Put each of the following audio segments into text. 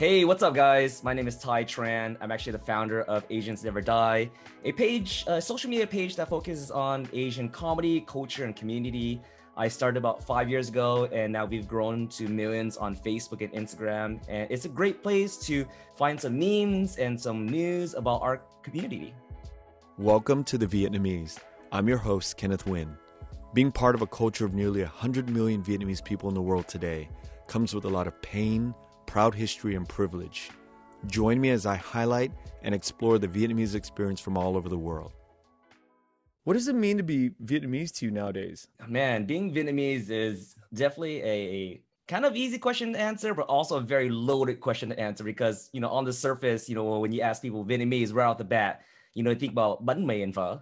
Hey, what's up, guys? My name is Tai Tran. I'm actually the founder of Asians Never Die, a social media page that focuses on Asian comedy, culture, and community. I started about 5 years ago, and now we've grown to millions on Facebook and Instagram. And it's a great place to find some memes and some news about our community. Welcome to The Vietnamese. I'm your host, Kenneth Nguyen. Being part of a culture of nearly 100 million Vietnamese people in the world today comes with a lot of pain, proud history, and privilege. Join me as I highlight and explore the Vietnamese experience from all over the world. What does it mean to be Vietnamese to you nowadays? Man, being Vietnamese is definitely a kind of easy question to answer, but also a very loaded question to answer because, on the surface, when you ask people Vietnamese right off the bat, you think about bánh mì and pho.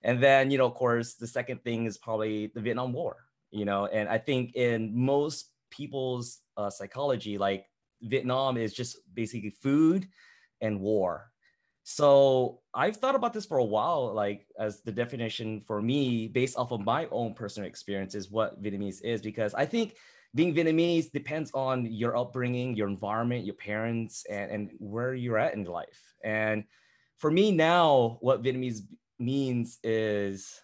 And then, of course, the second thing is probably the Vietnam War, and I think in most people's psychology, like Vietnam is just basically food and war. So I've thought about this for a while, like as the definition for me, based off of my own personal experiences, what Vietnamese is, because I think being Vietnamese depends on your upbringing, your environment, your parents, and where you're at in life. And for me now, what Vietnamese means is,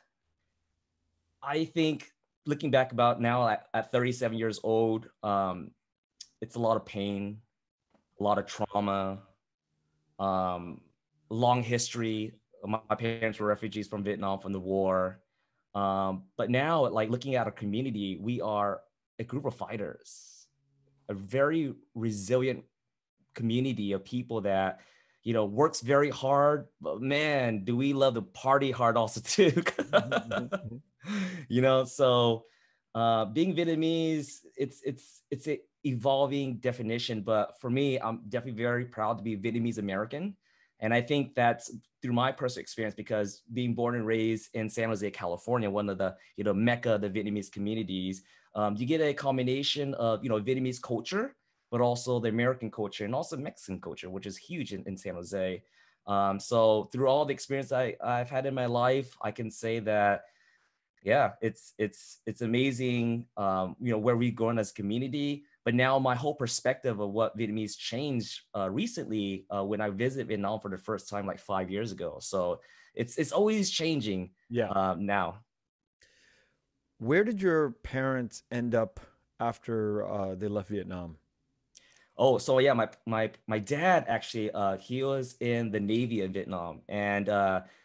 I think looking back about now at 37 years old, it's a lot of pain, a lot of trauma, long history. My parents were refugees from Vietnam, from the war. But now, like looking at our community, we are a group of fighters, a very resilient community of people that, works very hard, but man, do we love to party hard also too. So being Vietnamese, it's a evolving definition, but for me, I'm definitely very proud to be Vietnamese American. And I think that's through my personal experience, because being born and raised in San Jose, California, one of the, mecca of the Vietnamese communities, you get a combination of, Vietnamese culture, but also the American culture and also Mexican culture, which is huge in San Jose. So through all the experience I've had in my life, I can say that, yeah, it's amazing, where we've grown as a community. But now my whole perspective of what Vietnamese changed recently when I visited Vietnam for the first time like 5 years ago. So it's always changing now. Where did your parents end up after they left Vietnam? Oh, so yeah, my dad actually, he was in the Navy in Vietnam, and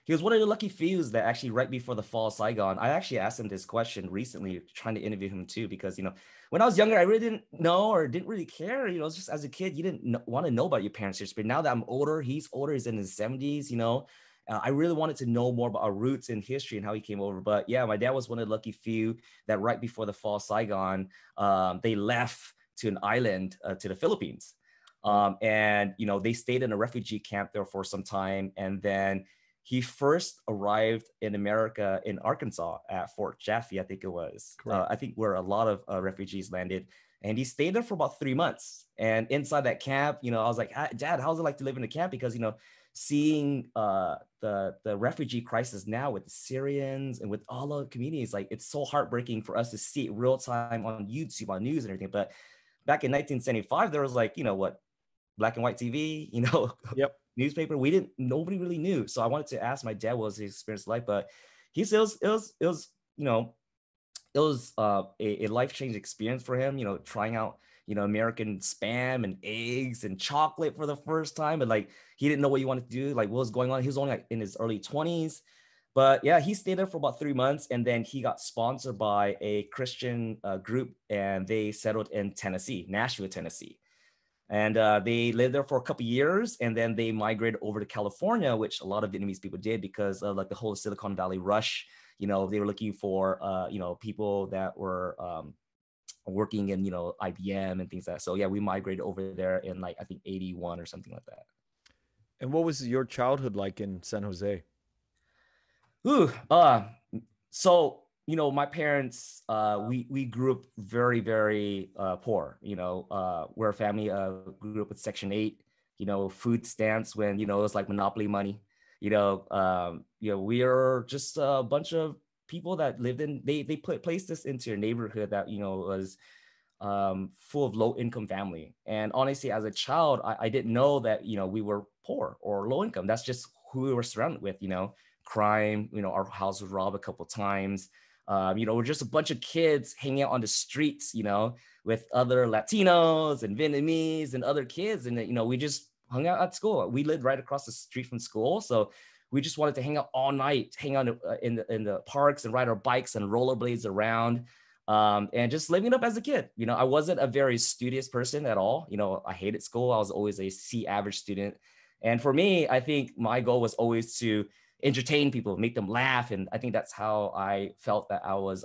he was one of the lucky few that actually right before the fall of Saigon. I actually asked him this question recently, trying to interview him too, because when I was younger, I really didn't know or didn't really care. Just as a kid, you didn't want to know about your parents' history. But now that I'm older, he's older, he's in his 70s. I really wanted to know more about our roots and history and how he came over. But yeah, my dad was one of the lucky few that right before the fall of Saigon, they left to an island, to the Philippines. And, they stayed in a refugee camp there for some time. And then he first arrived in America in Arkansas at Fort Chaffee, I think it was. I think where a lot of refugees landed. And he stayed there for about 3 months. And inside that camp, I was like, Dad, how's it like to live in a camp? Because, seeing the refugee crisis now with the Syrians and with all the communities, like it's so heartbreaking for us to see it real time on YouTube, on news and everything. But back in 1975, there was like, black and white TV, Yep. newspaper. Nobody really knew. So I wanted to ask my dad what was his experience like, but he said it was a life-changing experience for him, trying out, American spam and eggs and chocolate for the first time. And like, he didn't know what he wanted to do, like what was going on. He was only like in his early 20s. But yeah, he stayed there for about 3 months, and then he got sponsored by a Christian group, and they settled in Tennessee, Nashville, Tennessee. And they lived there for a couple of years, and then they migrated over to California, which a lot of Vietnamese people did because of like the whole Silicon Valley rush. They were looking for, people that were working in, IBM and things like that. So yeah, we migrated over there in like, I think 81 or something like that. And what was your childhood like in San Jose? So, my parents, we grew up very, very poor. We're a family grew up with Section 8, food stamps when, it was like monopoly money. We are just a bunch of people that lived in, they placed us into a neighborhood that, was full of low income family. And honestly, as a child, I didn't know that, we were poor or low income. That's just who we were surrounded with, crime, our house was robbed a couple of times. We're just a bunch of kids hanging out on the streets, with other Latinos and Vietnamese and other kids. And, we just hung out at school. We lived right across the street from school. So we just wanted to hang out all night, hang out in the parks and ride our bikes and rollerblades around. And just living it up as a kid. I wasn't a very studious person at all. I hated school. I was always a C average student. And for me, I think my goal was always to entertain people, make them laugh. And I think that's how I felt that I was,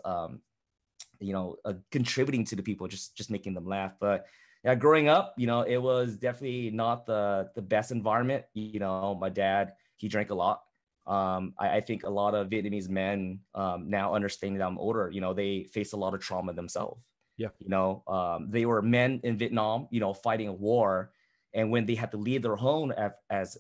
contributing to the people, just making them laugh. But yeah, growing up, it was definitely not the best environment. My dad, he drank a lot. I think a lot of Vietnamese men now understanding that I'm older, they face a lot of trauma themselves. Yeah. They were men in Vietnam, fighting a war. And when they had to leave their home as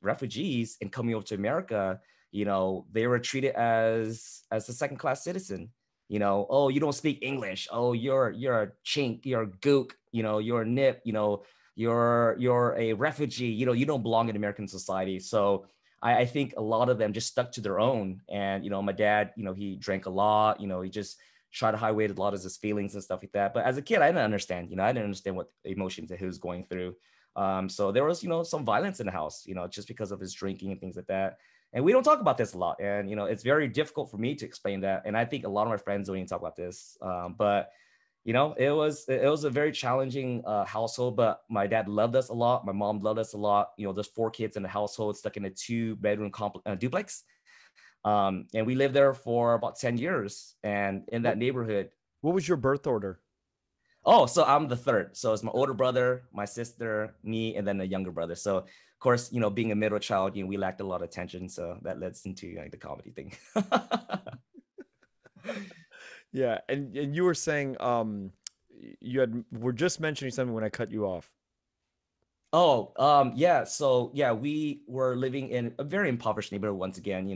refugees and coming over to America, they were treated as a second class citizen. Oh, you don't speak English. Oh, you're a chink, you're a gook, you're a nip, you're a refugee, you don't belong in American society. So I think a lot of them just stuck to their own. And, my dad, he drank a lot, he just tried to hide a lot of his feelings and stuff like that. But as a kid, I didn't understand, I didn't understand what emotions that he was going through. So there was, some violence in the house, just because of his drinking and things like that. And we don't talk about this a lot. And, it's very difficult for me to explain that. And I think a lot of my friends don't even talk about this. But it was a very challenging household, but my dad loved us a lot. My mom loved us a lot. There's 4 kids in the household stuck in a 2-bedroom duplex. And we lived there for about 10 years. And in that neighborhood. What was your birth order? Oh, so I'm the third. So it's my older brother, my sister, me, and then a younger brother. So of course, being a middle child, we lacked a lot of attention. So that led into the comedy thing. Yeah. And you were saying were just mentioning something when I cut you off. Oh, yeah. So yeah, we were living in a very impoverished neighborhood once again,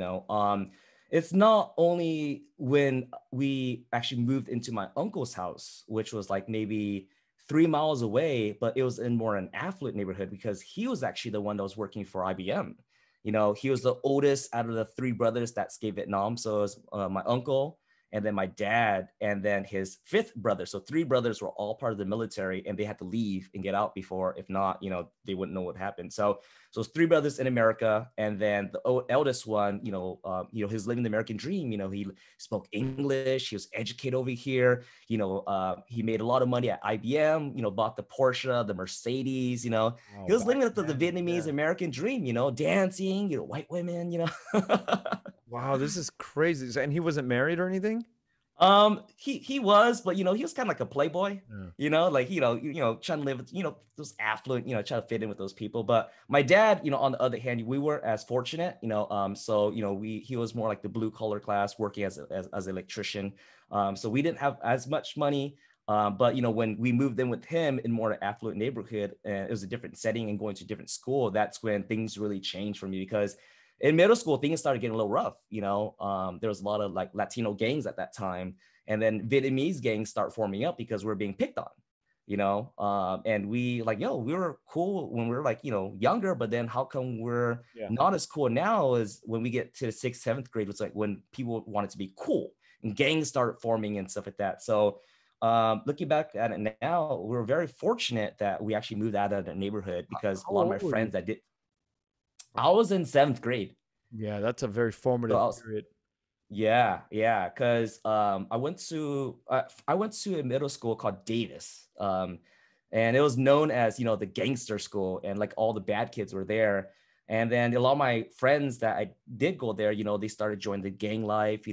it's not only when we actually moved into my uncle's house, which was like maybe 3 miles away, but it was in more an affluent neighborhood because he was actually the one that was working for IBM. He was the oldest out of the 3 brothers that escaped Vietnam. So it was my uncle, and then my dad, and then his 5th brother. So 3 brothers were all part of the military, and they had to leave and get out before, if not, they wouldn't know what happened. So it's 3 brothers in America, and then the eldest one, he's living the American dream. He spoke English, he was educated over here. He made a lot of money at IBM. Bought the Porsche, the Mercedes. Oh, he was living the Vietnamese American dream. Dancing, white women. Wow, this is crazy. And he wasn't married or anything? He was, but he was kind of like a playboy, like trying to live, those affluent, trying to fit in with those people. But my dad, on the other hand, we weren't as fortunate, so he was more like the blue collar class, working as an electrician. So we didn't have as much money. But when we moved in with him in more affluent neighborhood, and it was a different setting and going to a different school, that's when things really changed for me, because in middle school, things started getting a little rough. There was a lot of like Latino gangs at that time. And then Vietnamese gangs start forming up because we're being picked on, and we we were cool when we were younger, but then how come we're not as cool now as when we get to the 6th, 7th grade? It's like when people wanted to be cool and gangs started forming and stuff like that. So looking back at it now, we're very fortunate that we actually moved out of the neighborhood, because a lot of my friends that did. I was in 7th grade. Yeah, that's a very formative period. Yeah, because I went to a middle school called Davis, and it was known as the gangster school, and like all the bad kids were there. And then a lot of my friends that I did go there, they started joining the gang life,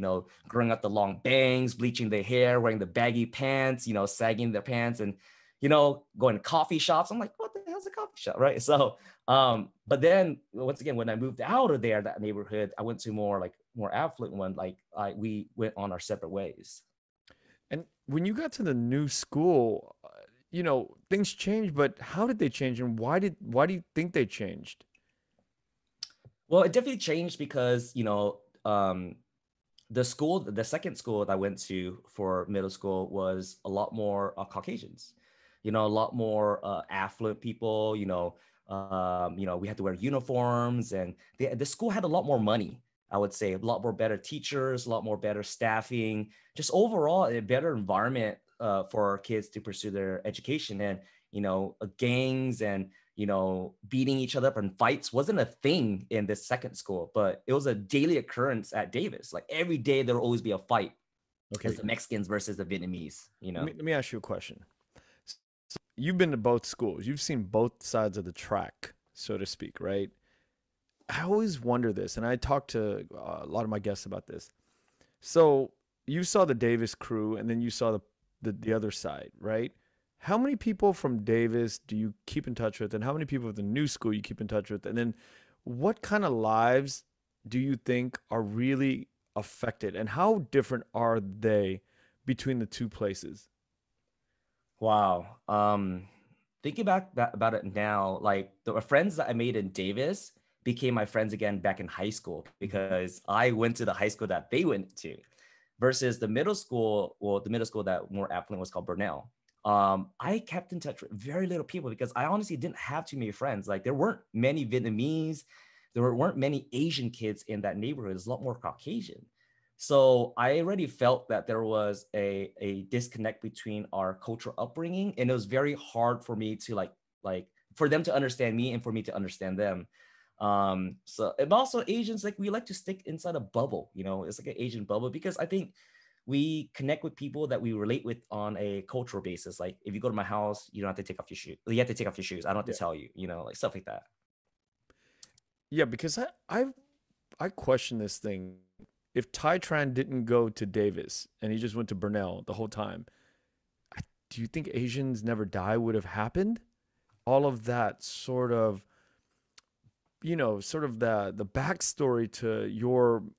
growing up the long bangs, bleaching their hair, wearing the baggy pants, sagging their pants, and going to coffee shops. I'm like, what the hell's a coffee shop, right? So, but then once again, when I moved out of there, that neighborhood, I went to more affluent one. We went on our separate ways. And when you got to the new school, things changed, but how did they change, and why do you think they changed? Well, it definitely changed because, the second school that I went to for middle school was a lot more Caucasians, a lot more affluent people, we had to wear uniforms, and the school had a lot more money. I would say a lot more better teachers, a lot more better staffing, just overall a better environment for our kids to pursue their education. And, gangs and, beating each other up in fights wasn't a thing in this second school, but it was a daily occurrence at Davis. Like every day there will always be a fight. Okay. It's the Mexicans versus the Vietnamese, Let me ask you a question. You've been to both schools. You've seen both sides of the track, so to speak, right? I always wonder this, and I talk to a lot of my guests about this. So you saw the Davis crew, and then you saw the other side, right? How many people from Davis do you keep in touch with, and how many people of the new school you keep in touch with? And then what kind of lives do you think are really affected, and how different are they between the two places? Wow. Thinking back about it now, like the friends that I made in Davis became my friends again back in high school because I went to the high school that they went to, versus the middle school. Well, the middle school that more affluent was called Burnell. I kept in touch with very little people because I honestly didn't have too many friends. Like there weren't many Vietnamese, weren't many Asian kids in that neighborhood. There's a lot more Caucasian. So I already felt that there was a disconnect between our cultural upbringing, and it was very hard for me to like for them to understand me and for me to understand them. So and also Asians, like we like to stick inside a bubble, it's like an Asian bubble, because I think we connect with people that we relate with on a cultural basis. Like if you go to my house, you don't have to take off your shoes. You have to take off your shoes. I don't have Yeah. to tell you, like stuff like that. Yeah, because I question this thing. If Tai Tran didn't go to Davis and he just went to Burnell the whole time, do you think Asians Never Die would have happened? All of that sort of, sort of the backstory to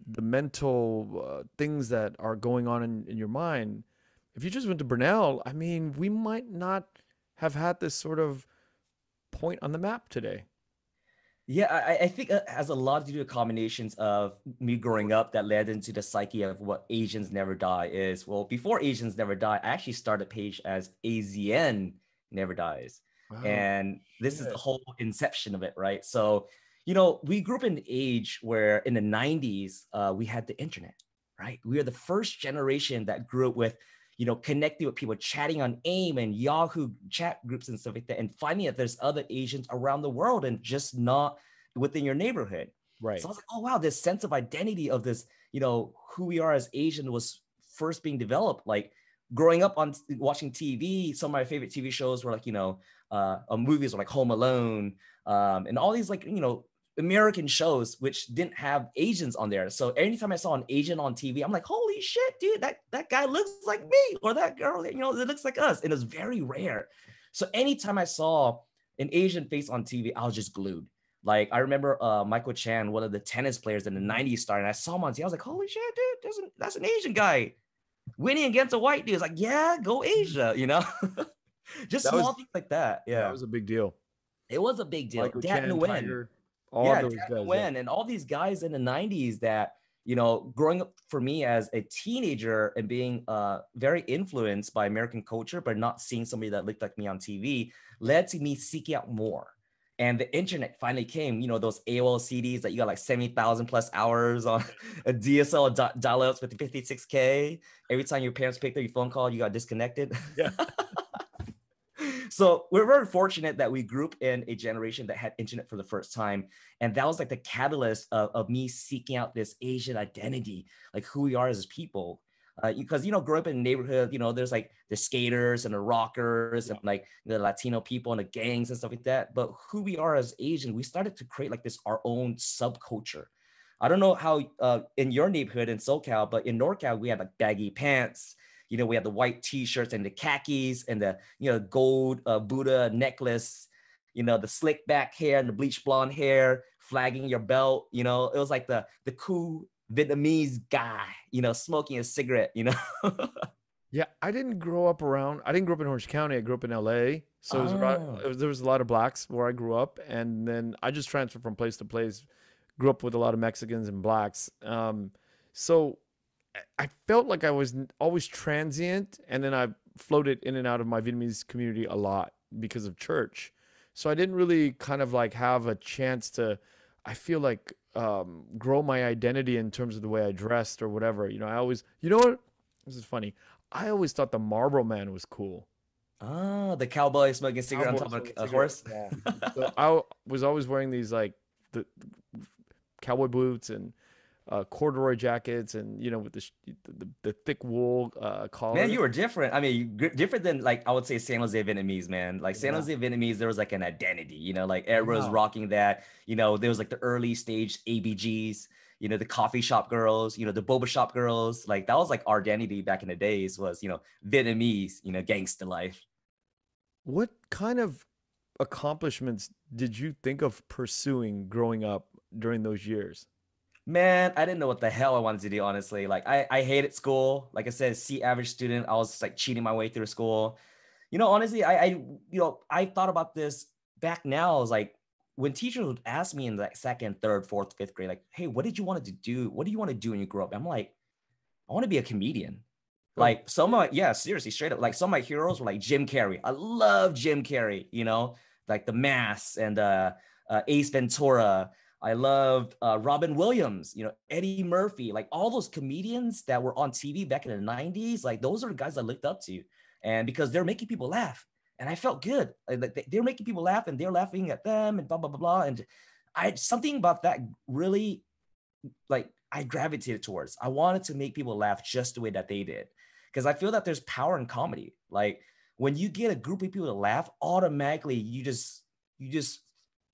the mental things that are going on in your mind. If you just went to Burnell, I mean, we might not have had this sort of point on the map today. Yeah, I think it has a lot to do with combinations of me growing up that led into the psyche of what Asians Never Die is. Well, before Asians Never Die, I actually started a page as AZN Never Dies. Wow. And this is the Shit. whole inception of it, right? So, we grew up in an age where in the 90s, we had the internet, right? We are the first generation that grew up with connecting with people, chatting on AIM and Yahoo chat groups and stuff like that, and finding that there's other Asians around the world and just not within your neighborhood. Right. So I was like, oh wow, this sense of identity of this, who we are as Asian was first being developed. Like growing up on watching TV, some of my favorite TV shows were like, movies were like Home Alone, and all these like, American shows which didn't have Asians on there. So anytime I saw an Asian on TV, I'm like, holy shit, dude, that guy looks like me, or that girl, it looks like us. And it's very rare. So anytime I saw an Asian face on TV, I was just glued. Like I remember Michael Chan, one of the tennis players in the 90s star, and I saw him on TV. I was like, holy shit, dude, that's an Asian guy winning against a white dude. It's like, yeah, go Asia, just That was small things like that. that Yeah. was a big deal. It was a big deal. Michael Dat Chan, Nguyen. Tiger, all Yeah, those Dan guys. Yeah. Nguyen and all these guys in the 90s that, growing up for me as a teenager and being very influenced by American culture, but not seeing somebody that looked like me on TV, led to me seeking out more. And the internet finally came, those AOL CDs that you got like 70,000 plus hours on a DSL dial-ups with 56K. Every time your parents picked up your phone call, you got disconnected. Yeah. So we're very fortunate that we grew up in a generation that had internet for the first time. And that was like the catalyst of me seeking out this Asian identity, like who we are as people. Because, growing up in a neighborhood, there's like the skaters and the rockers and like the Latino people and the gangs and stuff like that. But who we are as Asian, we started to create like this, our own subculture. I don't know how in your neighborhood in SoCal, but in NorCal, we had like baggy pants. We had the white t-shirts and the khakis and the, gold Buddha necklace, the slick back hair and the bleach blonde hair, flagging your belt. It was like the cool Vietnamese guy, smoking a cigarette, Yeah, I didn't grow up in Orange County. I grew up in LA. So there was a lot of blacks where I grew up. And then I just transferred from place to place, grew up with a lot of Mexicans and blacks. So I felt like I was always transient, and then I floated in and out of my Vietnamese community a lot because of church. So I didn't really kind of like have a chance to, I feel like, grow my identity in terms of the way I dressed or whatever. You know, I always, you know what? This is funny. I always thought the Marlboro Man was cool. Ah, the cowboy smoking cigarette on Cowboy top of smoking a cigarette. horse. Yeah. So I was always wearing these like the cowboy boots and corduroy jackets, and you know, with the thick wool Man, collars. you were different. I mean, different than like I would say San Jose Vietnamese, man. Like San Yeah. Jose Vietnamese, there was like an identity, like everyone was Yeah. rocking that. There was like the early stage ABGs, the coffee shop girls, the boba shop girls. Like that was like our identity back in the days was, Vietnamese, gangster life. What kind of accomplishments did you think of pursuing growing up during those years? Man, I didn't know what the hell I wanted to do, honestly. Like I hated school. Like I said, C average student. I was like cheating my way through school. Honestly, I thought about this back now. I was like, when teachers would ask me in like second, third, fourth, fifth grade, like, hey, what did you want to do? What do you want to do when you grow up? I'm like, I want to be a comedian. Oh, Like yeah, seriously, straight up. Like some of my heroes were like Jim Carrey. I love Jim Carrey, like The Mask and Ace Ventura. I loved Robin Williams, Eddie Murphy, like all those comedians that were on TV back in the 90s. Like those are the guys I looked up to. And because they're making people laugh. And I felt good. Like they're making people laugh and they're laughing at them and blah, blah, blah, blah. And something about that really like I gravitated towards. I wanted to make people laugh just the way that they did. Because I feel that there's power in comedy. Like when you get a group of people to laugh, automatically you just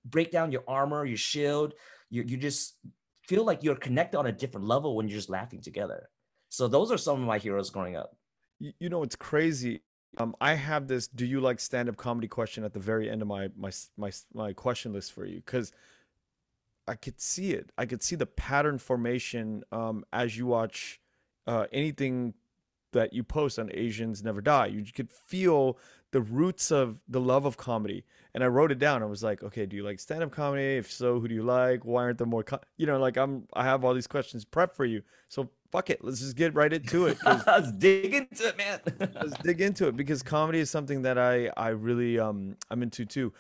break down your armor, your shield. You just feel like you're connected on a different level when you're just laughing together. So those are some of my heroes growing up. you know, it's crazy. I have this "Do you like stand-up comedy?" question at the very end of my question list for you, because I could see it. I could see the pattern formation as you watch anything that you post on Asians Never Die. You could feel the roots of the love of comedy. And I wrote it down. I was like, okay, do you like stand-up comedy? If so, who do you like? Why aren't there more? Like I have all these questions prepped for you. So fuck it, let's just get right into it. Let's dig into it, man. Let's dig into it, because comedy is something that I really I'm into too.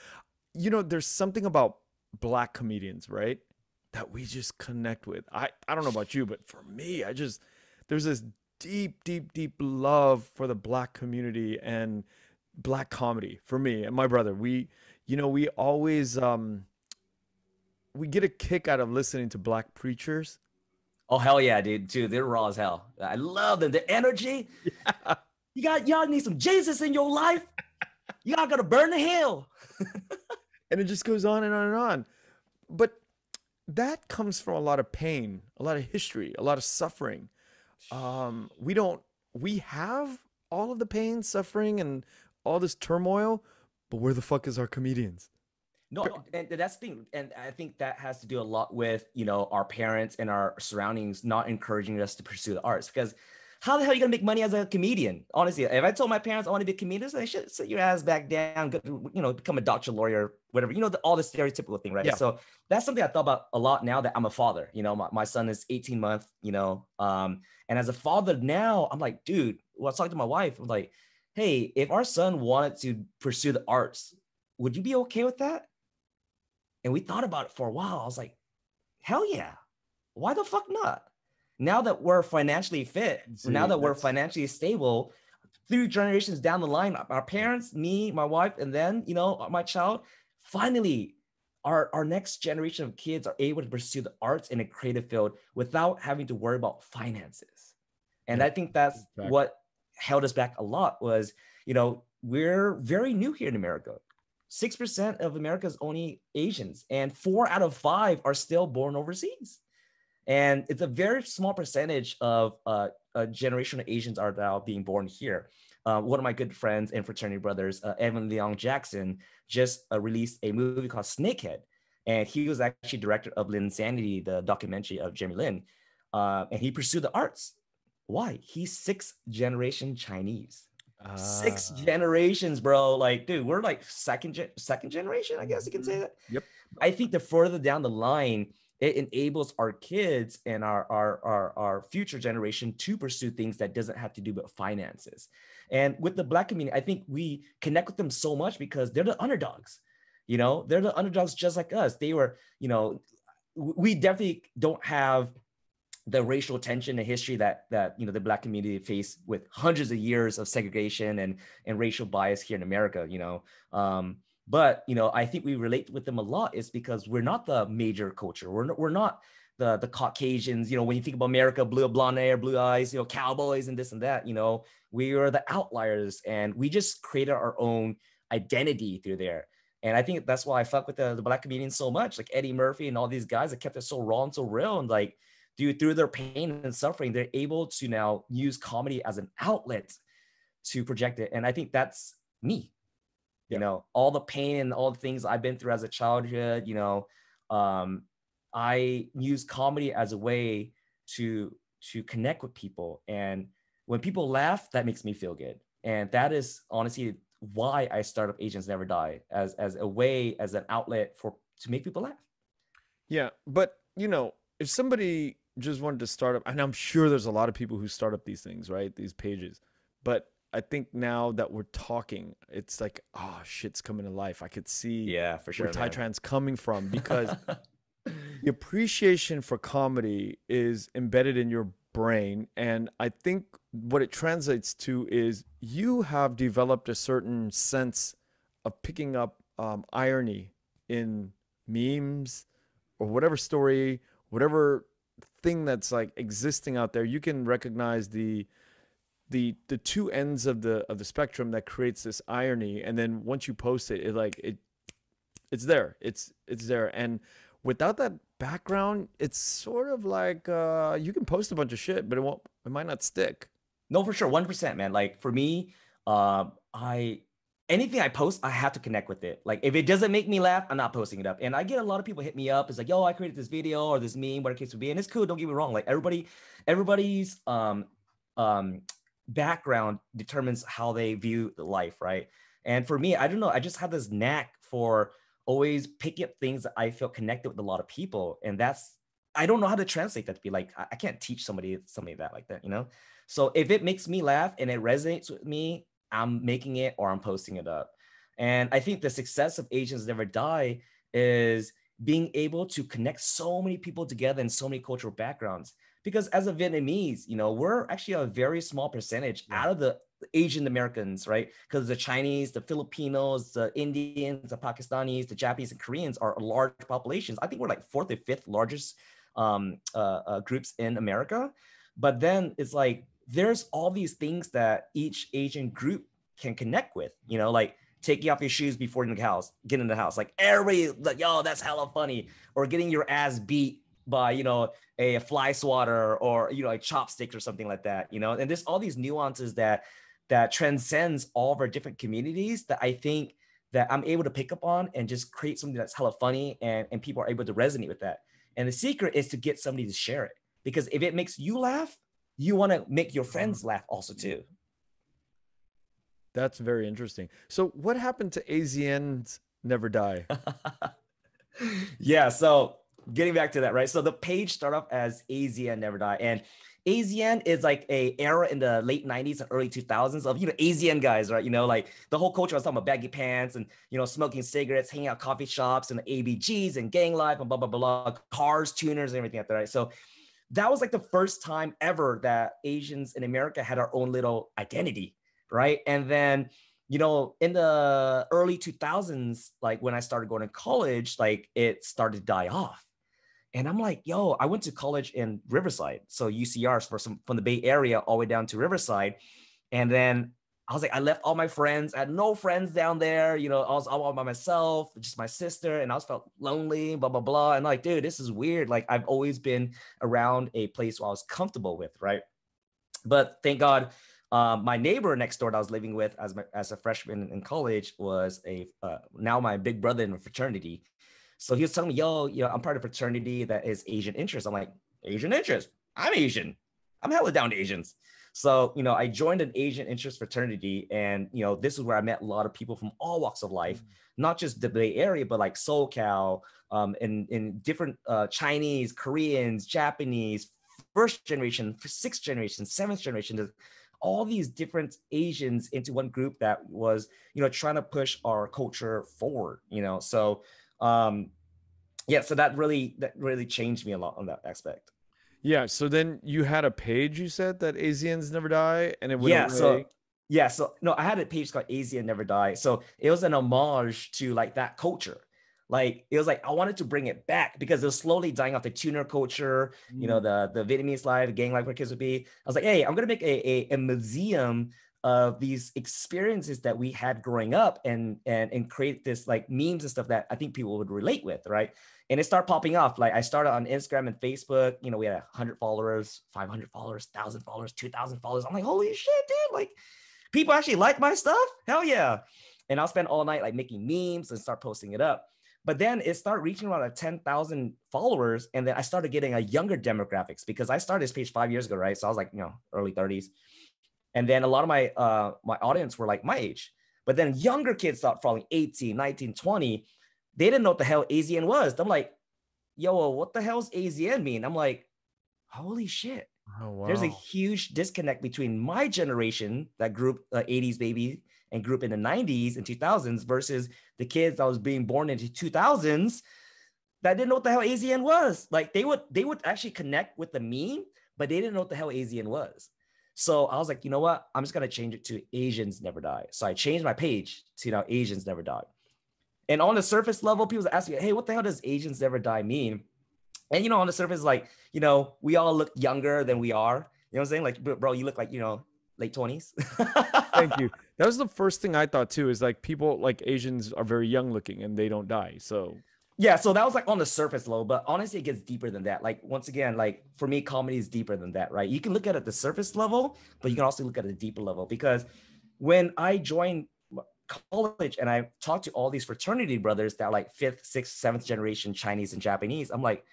There's something about black comedians, right? That we just connect with. I don't know about you, but for me, there's this deep, deep, deep love for the black community and black comedy for me and my brother. We always we get a kick out of listening to black preachers. Oh hell yeah, dude, they're raw as hell. I love them. The energy. Yeah. Y'all need some Jesus in your life. Y'all gotta burn the hell. And it just goes on and on and on. But that comes from a lot of pain, a lot of history, a lot of suffering. We have all of the pain, suffering, and all this turmoil, but where the fuck is our comedians? No, and that's the thing, and I think that has to do a lot with our parents and our surroundings not encouraging us to pursue the arts. Because how the hell are you gonna make money as a comedian? Honestly, if I told my parents I want to be a comedian, they should sit your ass back down, become a doctor, lawyer, whatever. All the stereotypical thing, right? Yeah. So that's something I thought about a lot now that I'm a father. My son is 18 months. And as a father now, I'm like, dude. Well, I was talking to my wife. I'm like, hey, if our son wanted to pursue the arts, would you be okay with that? And we thought about it for a while. I was like, hell yeah. Why the fuck not? Now that we're financially fit, now that we're financially stable, 3 generations down the line, our parents, me, my wife, and then, my child, finally, our next generation of kids are able to pursue the arts in a creative field without having to worry about finances. And Yeah, I think that's exactly what held us back a lot was, we're very new here in America. 6% of America is only Asians, and 4 out of 5 are still born overseas. And it's a very small percentage of a generation of Asians are now being born here. One of my good friends and fraternity brothers, Evan Leong Jackson, just released a movie called Snakehead. And he was actually director of Linsanity, the documentary of Jeremy Lin. And he pursued the arts. Why? He's 6th generation Chinese. Six Ah, generations, bro. Like, dude, we're like second generation, I guess you can say that. yep. I think the further down the line, it enables our kids and our future generation to pursue things that doesn't have to do with finances. And with the Black community, I think we connect with them so much because they're the underdogs. They're the underdogs just like us. They were, we definitely don't have the racial tension and history that the Black community faced with hundreds of years of segregation and racial bias here in America. But I think we relate with them a lot is because we're not the major culture. We're not the Caucasians. When you think about America, blonde hair, blue eyes, cowboys and this and that. We are the outliers, and we just created our own identity through there. And I think that's why I fuck with the Black comedians so much, like Eddie Murphy and all these guys that kept it so raw and so real. And like, dude, through their pain and suffering, they're able to now use comedy as an outlet to project it. And I think that's me. Yeah. All the pain and all the things I've been through as a childhood, I use comedy as a way to connect with people. And when people laugh, that makes me feel good. And that is honestly why I started Asians Never Die, as a way, as an outlet to make people laugh. Yeah. But, if somebody just wanted to start up, and I'm sure there's a lot of people who start up these things, right? These pages. But I think now that we're talking, it's like, oh, shit's coming to life. I could see Yeah, for sure, where Tai man. Tran's coming from, because the appreciation for comedy is embedded in your brain. And I think what it translates to is you have developed a certain sense of picking up irony in memes or whatever story, whatever thing that's like existing out there. You can recognize the two ends of the spectrum that creates this irony, and then once you post it, it's there. It's there. And without that background, it's sort of like you can post a bunch of shit, but it might not stick. No, for sure. 1%, man. Like for me, I anything I post, I have to connect with it. Like if it doesn't make me laugh, I'm not posting it up. And I get a lot of people hit me up. It's like, yo, I created this video or this meme, whatever the case would be. And it's cool. Don't get me wrong. Like everybody's background determines how they view life, right? And for me, I don't know. I just have this knack for always picking up things that I feel connected with a lot of people. And I don't know how to translate that to be like, I can't teach somebody that like that. So if it makes me laugh and it resonates with me, I'm making it or I'm posting it up. And I think the success of Asians Never Die is being able to connect so many people together in so many cultural backgrounds. Because as a Vietnamese, we're actually a very small percentage out of the Asian Americans, right? Because the Chinese, the Filipinos, the Indians, the Pakistanis, the Japanese, and Koreans are large populations. I think we're like fourth or fifth largest groups in America. But then it's like, there's all these things that each Asian group can connect with, like taking off your shoes before get in the house. Like everybody, like, yo, that's hella funny. Or getting your ass beat by, a fly swatter or, a chopstick or something like that, and there's all these nuances that transcends all of our different communities that I think that I'm able to pick up on and just create something that's hella funny and people are able to resonate with that. And the secret is to get somebody to share it, because if it makes you laugh, you want to make your friends laugh also too. That's very interesting. So what happened to AZNs Never Die? Yeah, so getting back to that, right? So the page started off as AZN Never Die, and AZN is like a era in the late 90s and early 2000s of, AZN guys, right? Like the whole culture, I was talking about baggy pants and, smoking cigarettes, hanging out coffee shops and ABGs and gang life and blah, blah, blah, cars, tuners and everything like that, right? So that was like the first time ever that Asians in America had our own little identity, right? And then, in the early 2000s, like when I started going to college, like it started to die off. And I'm like, yo, I went to college in Riverside. So UCRs from the Bay Area all the way down to Riverside. And then I was like, I left all my friends. I had no friends down there. I was all by myself, just my sister. And I was felt lonely, blah, blah, blah. And like, dude, this is weird. Like I've always been around a place where I was comfortable with, right? But thank God, my neighbor next door that I was living with as a freshman in college was now my big brother in a fraternity. So he was telling me, yo, I'm part of a fraternity that is Asian interest. I'm like, Asian interest? I'm Asian. I'm hella down to Asians. So, I joined an Asian interest fraternity, and, this is where I met a lot of people from all walks of life, not just the Bay Area, but like SoCal, in different Chinese, Koreans, Japanese, first generation, sixth generation, seventh generation, all these different Asians into one group that was, trying to push our culture forward, So, yeah, so that really changed me a lot on that aspect. Yeah. So then you had a page, you said, that Asians never die, and it went Yeah, away. so no, I had a page called Asia Never Die. So it was an homage to like that culture. Like it was like I wanted to bring it back because it was slowly dying off, the tuner culture, Mm. the Vietnamese life, gang life where kids would be. I was like, hey, I'm gonna make a museum of these experiences that we had growing up, and create this like memes and stuff that I think people would relate with, right? And it started popping off. Like I started on Instagram and Facebook. We had 100 followers, 500 followers, 1,000 followers, 2,000 followers. I'm like, holy shit, dude! Like people actually like my stuff. Hell yeah! And I'll spend all night like making memes and start posting it up. But then it started reaching around like 10,000 followers, and then I started getting a younger demographics because I started this page 5 years ago, right? So I was like, early 30s, and then a lot of my audience were like my age. But then younger kids started following 18, 19, 20. They didn't know what the hell ASEAN was. I'm like, yo, what the hell's ASEAN mean? I'm like, holy shit. Oh, There's a wow. huge disconnect between my generation, that group, 80s baby, and group in the 90s and 2000s, versus the kids that was being born into 2000s that didn't know what the hell ASEAN was. Like they would actually connect with the meme, but they didn't know what the hell ASEAN was. So I was like, you know what? I'm just gonna change it to Asians Never Die. So I changed my page to Asians Never Die. And on the surface level, people ask me, hey, what the hell does Asians Never Die mean? And, on the surface, like, we all look younger than we are. You know what I'm saying? Like, bro, you look like, late 20s. Thank you. That was the first thing I thought too, is like people like Asians are very young looking and they don't die. So Yeah, so that was like on the surface level, but honestly, it gets deeper than that. Like, once again, like for me, comedy is deeper than that, right? You can look at it at the surface level, but you can also look at a deeper level, because when I joined college and I talked to all these fraternity brothers that are like fifth, sixth, seventh generation Chinese and Japanese, I'm like,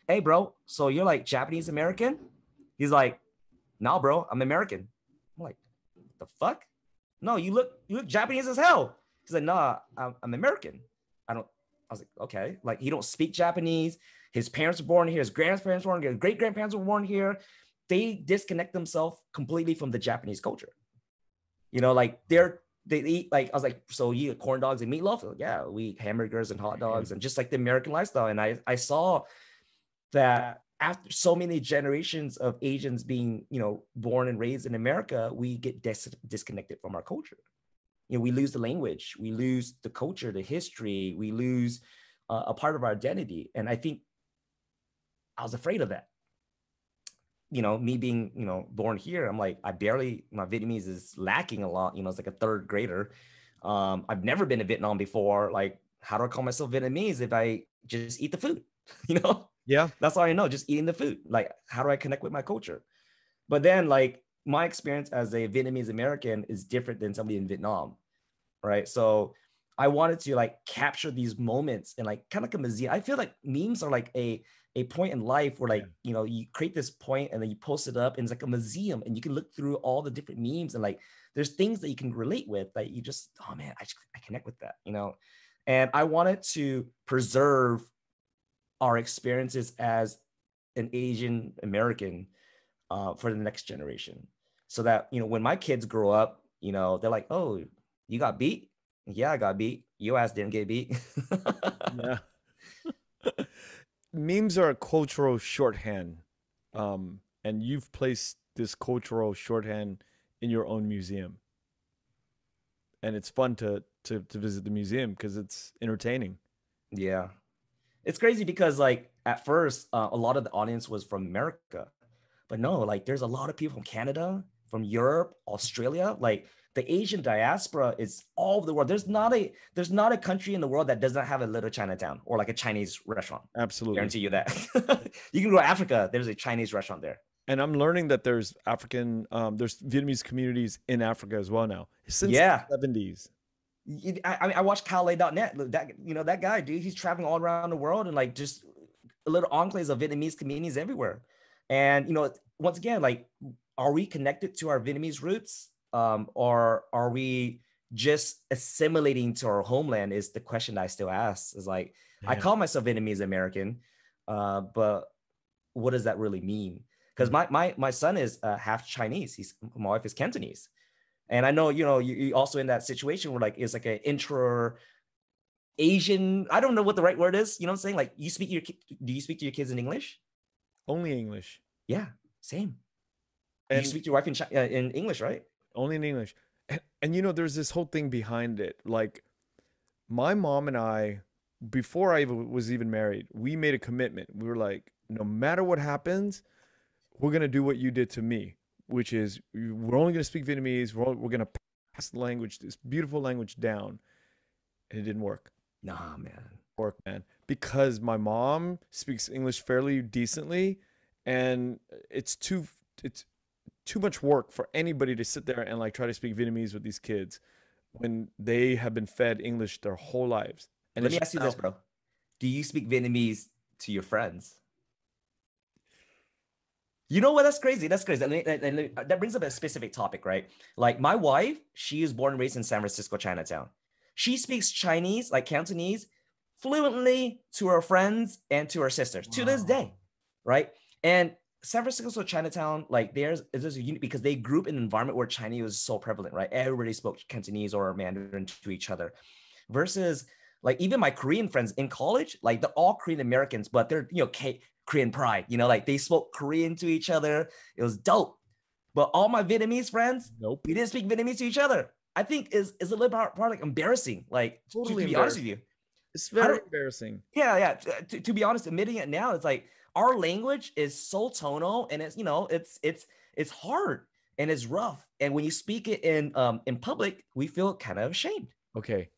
hey, bro, so you're like Japanese American? He's like, nah, bro, I'm American. I'm like, what the fuck? No, you look Japanese as hell. He's like, nah, I'm American. I was like, okay. Like, he don't speak Japanese. His parents were born here. His grandparents were born here. His great grandparents were born here. They disconnect themselves completely from the Japanese culture. Like they eat, like, I was like, so you eat corn dogs and meatloaf? Like, yeah, we eat hamburgers and hot dogs and just like the American lifestyle. And I saw that after so many generations of Asians being, born and raised in America, we get disconnected from our culture. We lose the language, we lose the culture, the history, we lose a part of our identity. And I think I was afraid of that. Me being, born here, I'm like, my Vietnamese is lacking a lot. It's like a third grader. I've never been to Vietnam before. Like, how do I call myself Vietnamese if I just eat the food? yeah. That's all I know, just eating the food. Like, how do I connect with my culture? But then, like, my experience as a Vietnamese American is different than somebody in Vietnam, right? So I wanted to like capture these moments and like kind of like a museum. I feel like memes are like a point in life where, like, you create this point and then you post it up and it's like a museum, and you can look through all the different memes, and like there's things that you can relate with that you just, oh man, I connect with that, And I wanted to preserve our experiences as an Asian American for the next generation, so that when my kids grow up, they're like, oh, you got beat? Yeah, I got beat. Your ass didn't get beat. Yeah. Memes are a cultural shorthand, and you've placed this cultural shorthand in your own museum, and it's fun to visit the museum because it's entertaining. Yeah, it's crazy because, like, at first, a lot of the audience was from America, but no, like, there's a lot of people from Canada, from Europe, Australia. Like, the Asian diaspora is all over the world. There's not a country in the world that does not have a little Chinatown or like a Chinese restaurant. Absolutely. Guarantee you that. You can go to Africa, there's a Chinese restaurant there. And I'm learning that there's there's Vietnamese communities in Africa as well now since Yeah. the 70s. I watched Calais.net. That guy, dude, he's traveling all around the world, and like just a little enclaves of Vietnamese communities everywhere. And once again, like, are we connected to our Vietnamese roots, or are we just assimilating to our homeland? Is the question I still ask. Is like, I Yeah. call myself Vietnamese American, but what does that really mean? Because Mm. my son is half Chinese. My wife is Cantonese, and I know, you also in that situation where like it's like an intra Asian. I don't know what the right word is. You know what I'm saying? Like, do you speak to your kids in English? Only English. Yeah, same. You And speak to your wife in English, right? only in English. And there's this whole thing behind it. Like my mom and I, before I was even married, we made a commitment. We were like, no matter what happens, we're gonna do what you did to me, which is we're only gonna speak Vietnamese. We're gonna pass the language, this beautiful language down, and it didn't work. Nah, man. Work, man, because my mom speaks English fairly decently, and it's too much work for anybody to sit there and like try to speak Vietnamese with these kids when they have been fed English their whole lives. And Let it's me just ask you now, this, bro. Do you speak Vietnamese to your friends? You know what? That's crazy. That's crazy. That brings up a specific topic, right? Like my wife, she is born and raised in San Francisco, Chinatown. She speaks Chinese, like Cantonese, fluently to her friends and to her sisters to this wow. day, right? And San Francisco, Chinatown, like there's a unit because they grew up in an environment where Chinese was so prevalent, right? Everybody spoke Cantonese or Mandarin to each other. Versus like even my Korean friends in college, like they're all Korean Americans, but they're Korean pride, like they spoke Korean to each other. It was dope. But all my Vietnamese friends, Nope. we didn't speak Vietnamese to each other. I think is a little part like embarrassing. Like to Totally be honest with embarrassing. you, It's I very don't. embarrassing. Yeah. To be honest, admitting it now, it's like our language is so tonal, and it's it's hard and it's rough. And when you speak it in public, we feel kind of ashamed, Okay.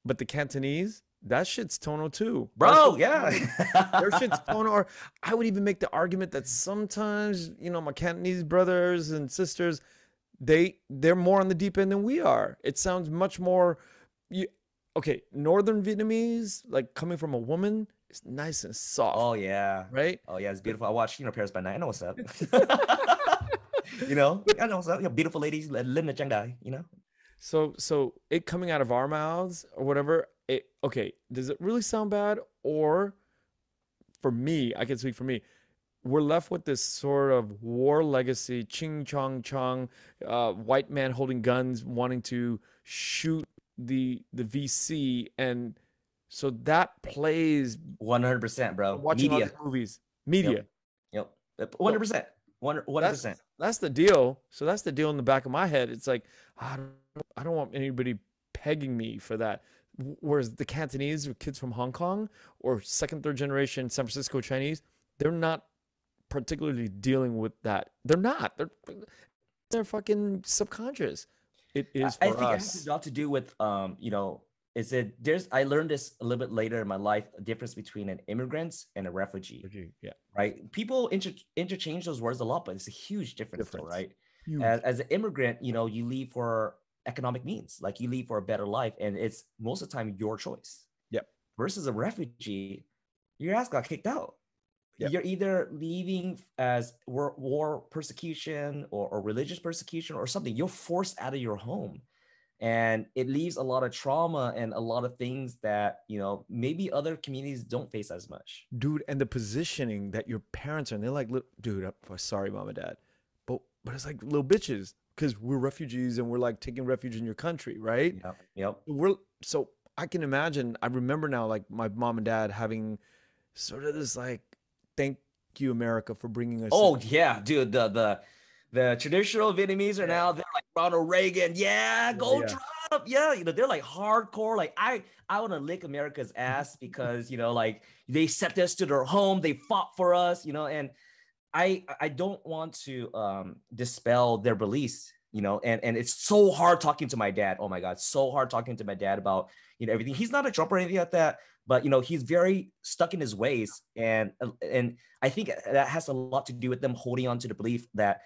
But the Cantonese, that shit's tonal too. That bro. shit's Yeah. tonal. Their shit's tonal. Or I would even make the argument that sometimes, my Cantonese brothers and sisters, they're more on the deep end than we are. It sounds much more you okay, Northern Vietnamese, like coming from a woman, is nice and soft, Oh yeah. right? Oh yeah, it's But beautiful. I watch, Paris by Night. I know what's up. I know what's up. Beautiful ladies living in Chiang. so it coming out of our mouths or whatever, okay, does it really sound bad? Or for me, I can speak for me, we're left with this sort of war legacy, ching chong chong, white man holding guns, wanting to shoot the VC, and so that plays 100%, bro. watching all these Media. movies, Yep. media. Yep. So 100%. 100%. that's the deal. So that's the deal in the back of my head. It's like I don't want anybody pegging me for that. Whereas the Cantonese or kids from Hong Kong or second, third generation San Francisco Chinese, they're not particularly dealing with that. They're not. They're fucking subconscious. It is I for think it has us. a lot to do with is it there's I learned this a little bit later in my life, a difference between an immigrant and a refugee, Yeah, right? People interchange those words a lot, but it's a huge difference though, difference. right? Huge. As an immigrant, you leave for economic means, like you leave for a better life, and it's most of the time your choice. Yep. Versus a refugee, your ass got kicked out. Yep. You're either leaving as war persecution or religious persecution or something. You're forced out of your home. And it leaves a lot of trauma and a lot of things that, maybe other communities don't face as much. Dude, and the positioning that your parents are in, they're like, dude, I'm sorry, mom and dad. But it's like little bitches because we're refugees and we're like taking refuge in your country, right? Yep. So I can imagine, I remember now, like my mom and dad having sort of this like, thank you, America, for bringing us. Oh yeah, dude. The traditional Vietnamese are now, they're like Ronald Reagan. Yeah, go Yeah. Trump. Yeah, they're like hardcore. Like I want to lick America's ass because like they sent us to their home, they fought for us, and I don't want to dispel their beliefs, and it's so hard talking to my dad. Oh my God, so hard talking to my dad about everything. He's not a Trump or anything like that, but he's very stuck in his ways, and I think that has a lot to do with them holding on to the belief that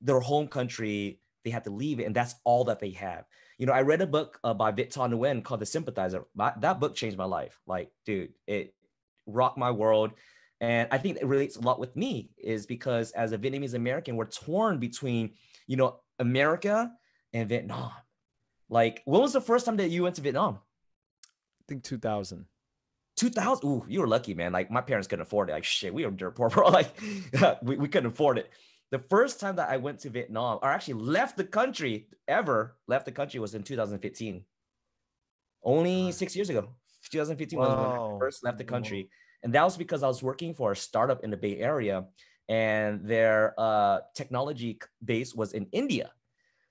their home country, they have to leave it, and that's all that they have. I read a book by Vietnamese Nguyen called The Sympathizer. That book changed my life. Like, dude, it rocked my world. And I think it relates a lot with me is because as a Vietnamese American, we're torn between, America and Vietnam. Like, when was the first time that you went to Vietnam? I think 2000. 2000. Ooh, you were lucky, man. Like, my parents couldn't afford it. Like, shit, we were dirt poor, bro. Like, we couldn't afford it. The first time that I went to Vietnam, or actually left the country, was in 2015. Only 6 years ago. 2015 was when I Wow. first left the country. And that was because I was working for a startup in the Bay Area, and their technology base was in India.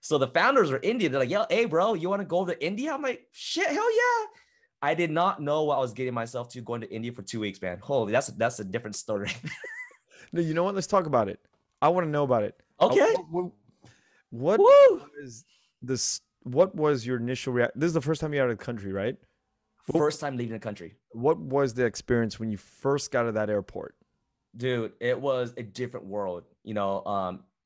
So the founders were Indian. They're like, "Yo, hey, bro, you want to go to India?" I'm like, "Shit, hell yeah." I did not know what I was getting myself to going to India for 2 weeks, man. Holy, that's a different story. No, you know what? Let's talk about it. I want to know about it. Okay. What Woo. was this? What was your initial reaction? This is the first time you're out of the country, right? First time leaving the country. What was the experience when you first got to that airport? Dude, it was a different world.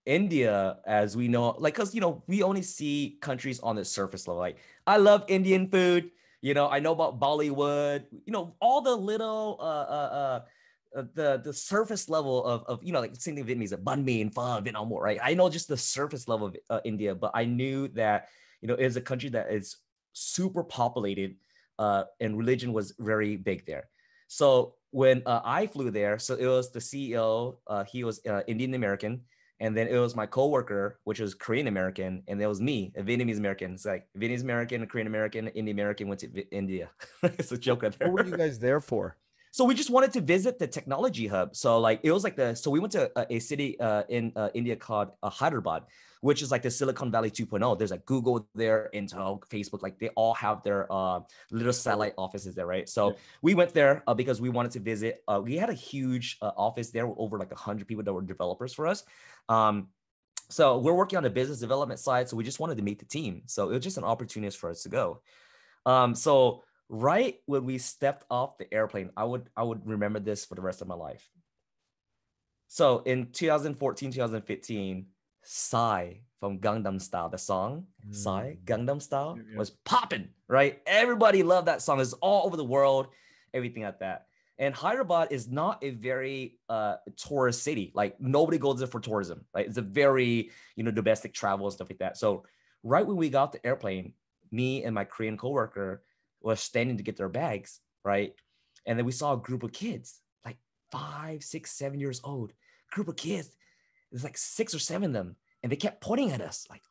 India, as we know, like, because we only see countries on the surface level. Like, I love Indian food. I know about Bollywood. All the little the surface level of like same thing Vietnamese, like banh mi and pho, Vietnam, right? I know just the surface level of India, but I knew that it is a country that is super populated, and religion was very big there. So when I flew there, so it was the CEO, he was Indian American, and then it was my coworker, which was Korean American, and there was me, a Vietnamese American. It's like Vietnamese American, a Korean American, Indian American went to India. It's a joke out there. What were you guys there for? So we just wanted to visit the technology hub. So like it was like so we went to a city in India called Hyderabad, which is like the Silicon Valley 2.0. There's like Google there, Intel, Facebook, like they all have their little satellite offices there, right? So we went there because we wanted to visit. We had a huge office there with over like 100 people that were developers for us. So we're working on the business development side. So we just wanted to meet the team. So it was just an opportunity for us to go. So right when we stepped off the airplane, I would remember this for the rest of my life. So in 2014, 2015, Psy from Gangnam Style, the song Psy, Gangnam Style, was popping, right? Everybody loved that song. It's all over the world, everything like that. And Hyderabad is not a very tourist city. Like nobody goes there for tourism, right? It's a very, domestic travel and stuff like that. So right when we got off the airplane, me and my Korean coworker was standing to get their bags, right? And then we saw a group of kids, like 5, 6, 7 years old, group of kids. There's like 6 or 7 of them. And they kept pointing at us like,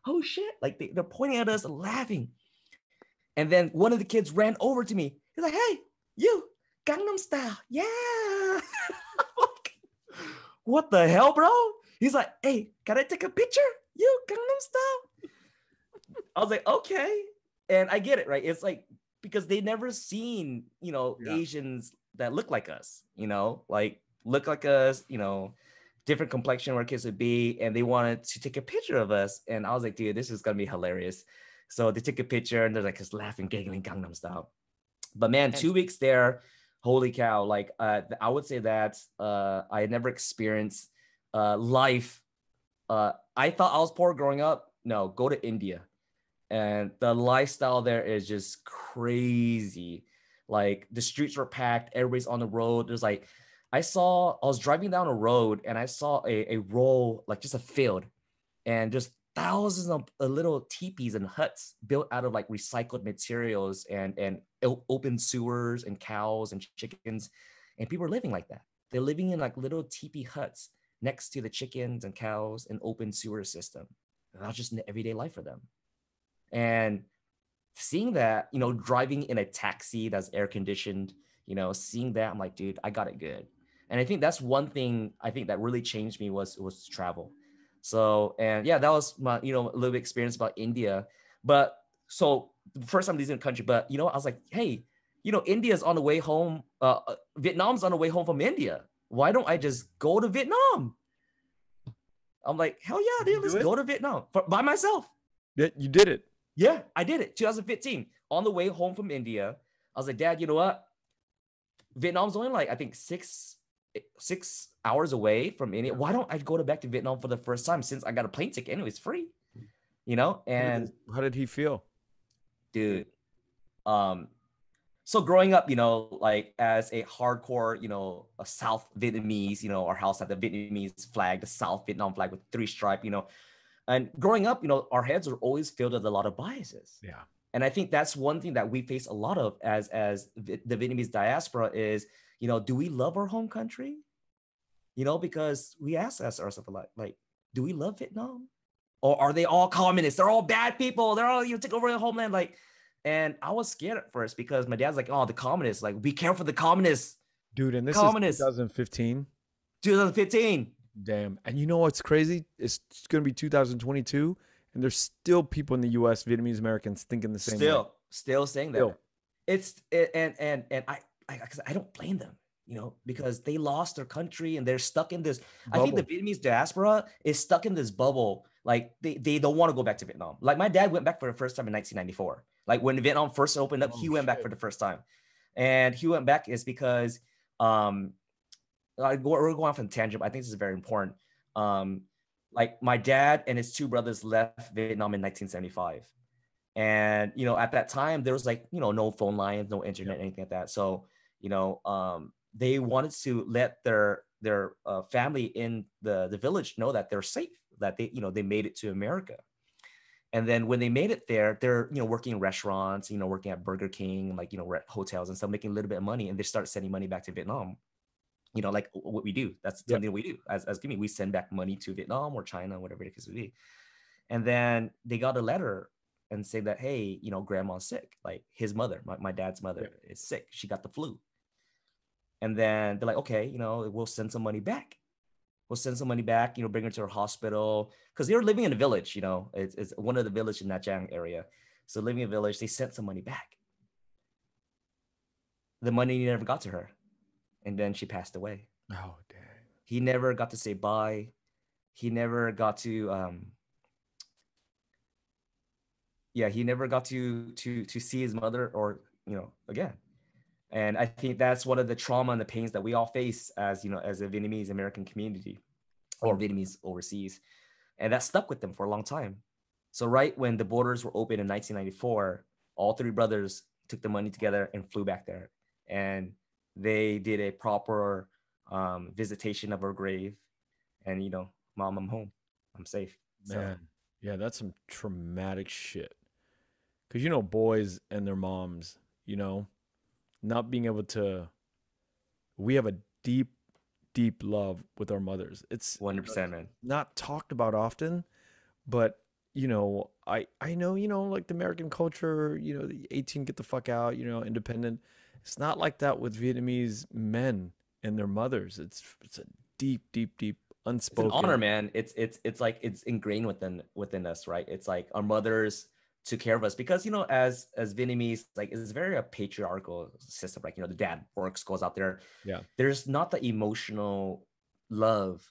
oh shit. Like they're pointing at us and laughing. And then one of the kids ran over to me. He's like, "Hey, you, Gangnam Style." Yeah. What the hell, bro? He's like, "Hey, can I take a picture? You, Gangnam Style." I was like, okay. And I get it, right? It's like, because they never seen, Asians that look like us, like look like us, different complexion where kids would be. And they wanted to take a picture of us. And I was like, dude, this is going to be hilarious. So they took a picture and they're like just laughing, giggling, Gangnam Style. But man, 2 weeks there, holy cow. Like I would say that I had never experienced life. I thought I was poor growing up. No, go to India. And the lifestyle there is just crazy. Like the streets were packed. Everybody's on the road. There's like, I was driving down a road and I saw a row, like just a field, and just thousands of little teepees and huts built out of like recycled materials and open sewers and cows and chickens. And people are living like that. They're living in like little teepee huts next to the chickens and cows and open sewer system. And that's just an everyday life for them. And seeing that, driving in a taxi that's air conditioned, seeing that, I'm like, dude, I got it good. And I think that's one thing I think that really changed me was travel. So, and yeah, that was my, a little bit experience about India. But so the first time leaving the country, but I was like, hey, India's on the way home. Vietnam's on the way home from India. Why don't I just go to Vietnam? I'm like, hell yeah, dude, let's go to Vietnam by myself. Yeah, you did it. Yeah, I did it. 2015. On the way home from India, I was like, Dad, you know what? Vietnam's only like, I think 6 hours away from India. Why don't I go back to Vietnam for the first time since I got a plane ticket anyway? It's free, And how did he feel? Dude, So growing up, like as a hardcore, a South Vietnamese, our house had the Vietnamese flag, the South Vietnam flag with 3 stripe, and growing up, our heads are always filled with a lot of biases. Yeah. And I think that's one thing that we face a lot of as the Vietnamese diaspora is, do we love our home country? Because we ask ourselves a lot, like, do we love Vietnam? Or are they all communists? They're all bad people. They're all, take over the homeland. Like, and I was scared at first because my dad's like, oh, the communists, like, be careful, the communists. Dude, and this Communists. is 2015. 2015. Damn. And you know what's crazy? It's going to be 2022, and there's still people in the U.S., Vietnamese Americans, thinking the same way. Still saying that. I don't blame them, because they lost their country and they're stuck in this. Bubble. I think the Vietnamese diaspora is stuck in this bubble. Like they don't want to go back to Vietnam. Like my dad went back for the first time in 1994. Like when Vietnam first opened up, he went back for the first time. And he went back is because, we're going off on a tangent, but I think this is very important. Like my dad and his 2 brothers left Vietnam in 1975. And, at that time there was like, no phone lines, no internet, anything like that. So, they wanted to let their family in the village know that they're safe, that they made it to America. And then when they made it there, they're, working in restaurants, working at Burger King, like, hotels and stuff, making a little bit of money. And they start sending money back to Vietnam, like what we do. That's something we do as Gimme. We send back money to Vietnam or China, whatever it could be. And then they got a letter and say that, hey, grandma's sick. Like his mother, my dad's mother is sick. She got the flu. And then they're like, okay, we'll send some money back. We'll send some money back, bring her to her hospital. Because they were living in a village, it's one of the villages in Nha Trang area. So living in a village, they sent some money back. The money never got to her. And then she passed away. Oh, dang. He never got to say bye. He never got to, he never got to see his mother or, again. And I think that's one of the trauma and the pains that we all face as, as a Vietnamese American community or Vietnamese overseas. And that stuck with them for a long time. So right when the borders were open in 1994, all 3 brothers took the money together and flew back there. And they did a proper visitation of her grave. And, Mom, I'm home. I'm safe. Man, yeah, that's some traumatic shit. Because, boys and their moms, not being able to, we have a deep love with our mothers. It's 100%, man. Not talked about often, but I know, like the American culture, the 18, get the fuck out, independent. It's not like that with Vietnamese men and their mothers. It's a deep unspoken. It's an honor, man. It's like it's ingrained within us, right? It's like our mothers took care of us because as Vietnamese, like it's very a patriarchal system, right? The dad works, goes out there. Yeah. There's not the emotional love.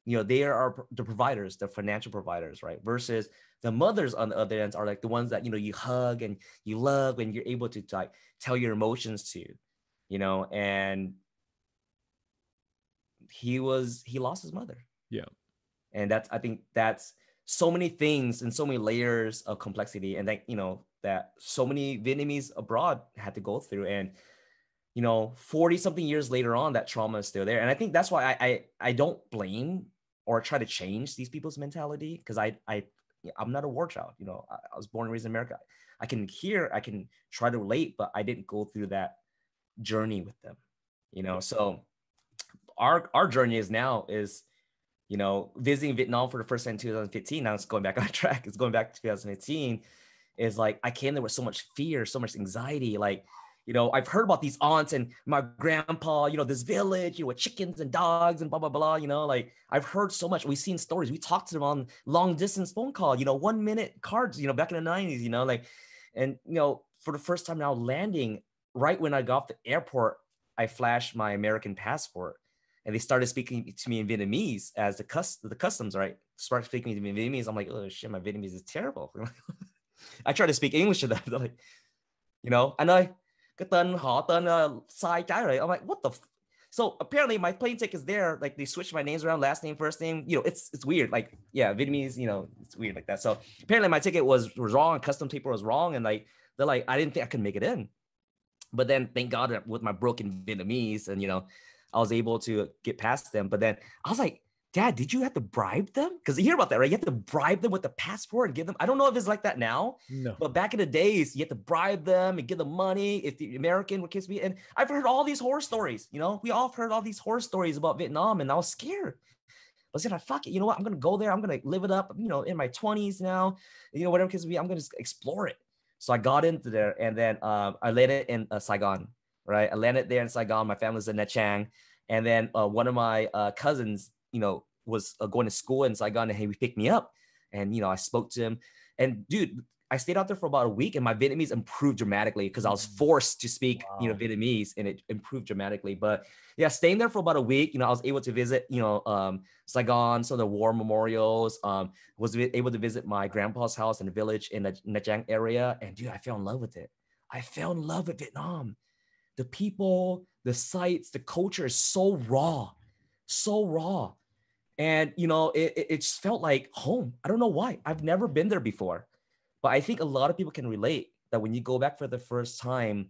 They are the providers, the financial providers, right? Versus the mothers on the other end are like the ones that you hug and you love and you're able to like tell your emotions to, and he lost his mother. Yeah. And I think that's so many things and so many layers of complexity, and that so many Vietnamese abroad had to go through. And 40 something years later on, that trauma is still there. And I think that's why I don't blame or try to change these people's mentality, because I'm not a war child. I was born and raised in America. I can try to relate, but I didn't go through that journey with them. So our journey is visiting Vietnam for the first time in 2015. Now it's going back on track. It's going back to 2015. Is like I came there with so much fear, so much anxiety. Like, I've heard about these aunts and my grandpa, this village, with chickens and dogs and blah, blah, blah, like I've heard so much. We've seen stories. We talked to them on long distance phone call, 1 minute cards, back in the 90s, like, and, for the first time now landing, right when I got off the airport, I flashed my American passport. And they started speaking to me in Vietnamese as the customs, right? Started speaking to me in Vietnamese. I'm like, oh shit, my Vietnamese is terrible. I try to speak English to them. They're like, anh ơi, cái tên họ tên sai trái rồi. I'm like, what the? So apparently my plane ticket is there. Like they switched my names around, last name, first name. It's weird. Like, yeah, Vietnamese, it's weird like that. So apparently my ticket was wrong. Customs paper was wrong. And like, they're like, I didn't think I could make it in. But then thank God that with my broken Vietnamese and, I was able to get past them. But then I was like, Dad, did you have to bribe them? Because you hear about that, right? You have to bribe them with the passport and give them. I don't know if it's like that now, No. but back in the days, you had to bribe them and give them money if the American would kiss me. And I've heard all these horror stories. We all heard all these horror stories about Vietnam, and I was scared. I said, fuck it. You know what? I'm gonna go there. I'm gonna live it up. In my 20s now. Whatever kiss me, I'm gonna just explore it. So I got into there, and then I landed in Saigon. Right, I landed there in Saigon. My family's in Nha Trang, and then one of my cousins, was going to school in Saigon, and he picked me up, and I spoke to him, and dude, I stayed out there for about a week, and my Vietnamese improved dramatically because I was forced to speak, Vietnamese, and it improved dramatically. But yeah, staying there for about a week, I was able to visit, Saigon, some of the war memorials. Was able to visit my grandpa's house in the village in the Nha Trang area, and dude, I fell in love with it. I fell in love with Vietnam. The people, the sights, the culture is so raw, so raw. And, it just felt like home. I don't know why. I've never been there before. But I think a lot of people can relate that when you go back for the first time,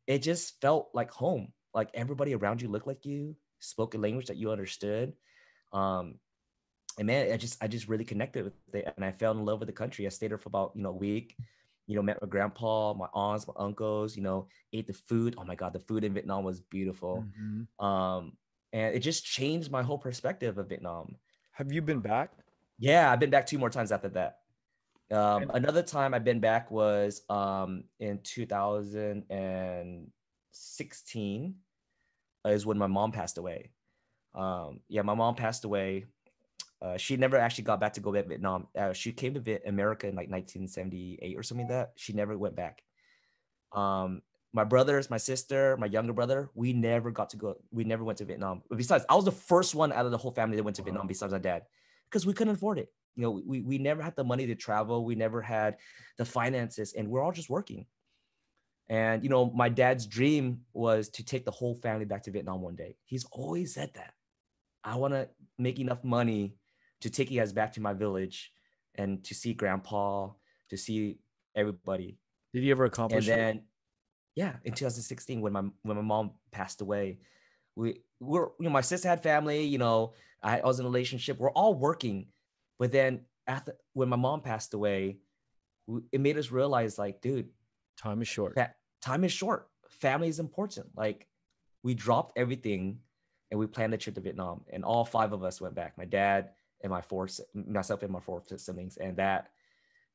it just felt like home. Like everybody around you looked like you, spoke a language that you understood. And man, I just really connected with it. And I fell in love with the country. I stayed there for about, a week. Met my grandpa, my aunts, my uncles, ate the food. Oh my God, the food in Vietnam was beautiful. And it just changed my whole perspective of Vietnam. Have you been back? Yeah, I've been back 2 more times after that. Another time I've been back was in 2016 is when my mom passed away. My mom passed away. She never actually got back to go to Vietnam. She came to America in like 1978 or something like that. She never went back. My brothers, my sister, my younger brother, we never got to go. We never went to Vietnam. But besides, I was the first one out of the whole family that went to Vietnam besides my dad, because we couldn't afford it. We never had the money to travel. We never had the finances, and we're all just working. And, my dad's dream was to take the whole family back to Vietnam one day. He's always said that. I want to make enough money to take you guys back to my village and to see grandpa, to see everybody. Did he ever accomplish it? And then, yeah, in 2016, when my mom passed away, my sister had family, I was in a relationship. We're all working. But then when my mom passed away, it made us realize, like, dude, time is short. Time is short. Family is important. Like, we dropped everything and we planned a trip to Vietnam, and all 5 of us went back. My dad and myself and my 4 siblings, and that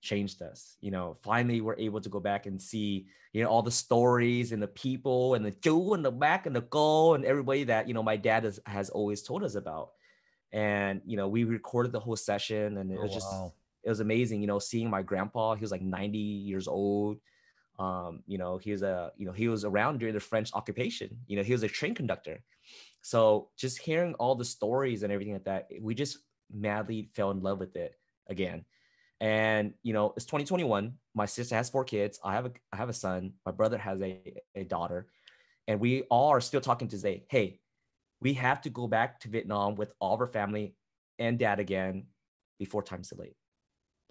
changed us. Finally we're able to go back and see, all the stories and the people and the Joe and the back and the go and everybody that, my dad has always told us about. And, we recorded the whole session, and it was it was amazing, seeing my grandpa. He was like 90 years old. He was around during the French occupation. He was a train conductor. So just hearing all the stories and everything like that, we just madly fell in love with it again. And, it's 2021. My sister has 4 kids. I have a son. My brother has a daughter. And we all are still talking to say, hey, we have to go back to Vietnam with all of our family and dad again before time's too late.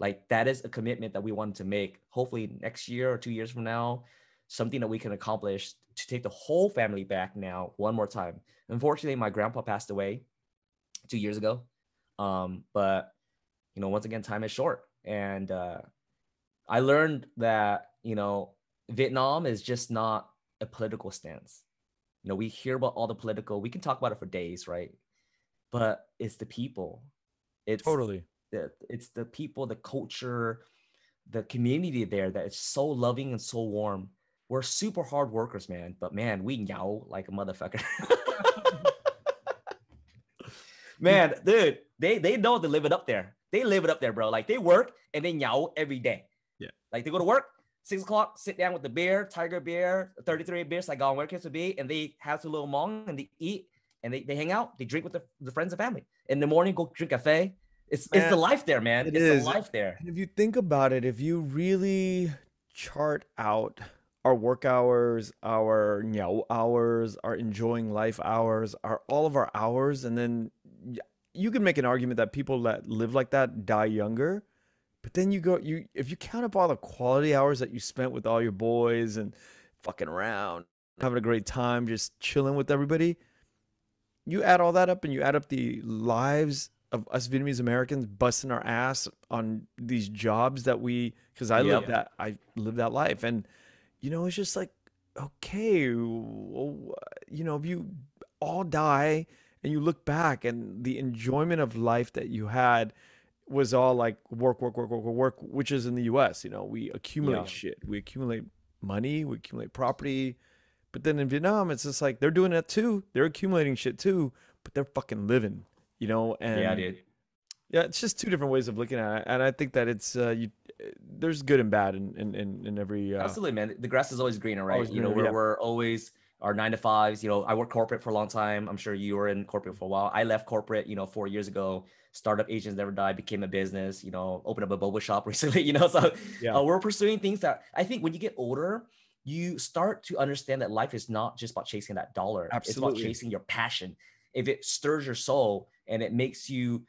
Like, that is a commitment that we wanted to make, hopefully next year or 2 years from now, something that we can accomplish to take the whole family back now one more time. Unfortunately, my grandpa passed away 2 years ago. But, once again, time is short. And I learned that, Vietnam is just not a political stance. We hear about all the political, we can talk about it for days, right? But it's the people. It's totally. It's the people, the culture, the community there that is so loving and so warm. We're super hard workers, man. But man, we nyao like a motherfucker. Man, dude, they know to live it up there. They live it up there, bro. Like, they work and they nyao every day. Yeah. Like, they go to work, 6 o'clock, sit down with the beer, Tiger beer, 33 beers, like on where kids would be, and they have a little mong and they eat and they hang out, they drink with the friends and family. In the morning, go drink cafe. It's the life there, man. It's the life there. And if you think about it, if you really chart out our work hours, our hours, our enjoying life hours, all of our hours, and then you can make an argument that people that live like that die younger. But then if you count up all the quality hours that you spent with all your boys and fucking around, having a great time, just chilling with everybody. You add all that up and you add up the lives of us Vietnamese Americans busting our ass on these jobs that because Yep. I lived that life. And, it's just like, okay, well, if you all die and you look back and the enjoyment of life that you had was all like work, work, work, work, work, work, which is in the US, we accumulate Yeah. shit. We accumulate money, we accumulate property. But then in Vietnam, it's just like they're doing that too. They're accumulating shit too, but they're fucking living, Yeah, and dude. yeah, it's just two different ways of looking at it. And I think that it's there's good and bad in every Absolutely, man. The grass is always greener, right? always You know, greener. Yeah. we're always our 9 to 5s. You know, I worked corporate for a long time. I'm sure you were in corporate for a while. I left corporate, 4 years ago. Startup Agents Never Die became a business. Opened up a boba shop recently. So Yeah. we're pursuing things that I think when you get older, you start to understand that life is not just about chasing that dollar. It's about Absolutely. chasing your passion. If it stirs your soul and it makes you,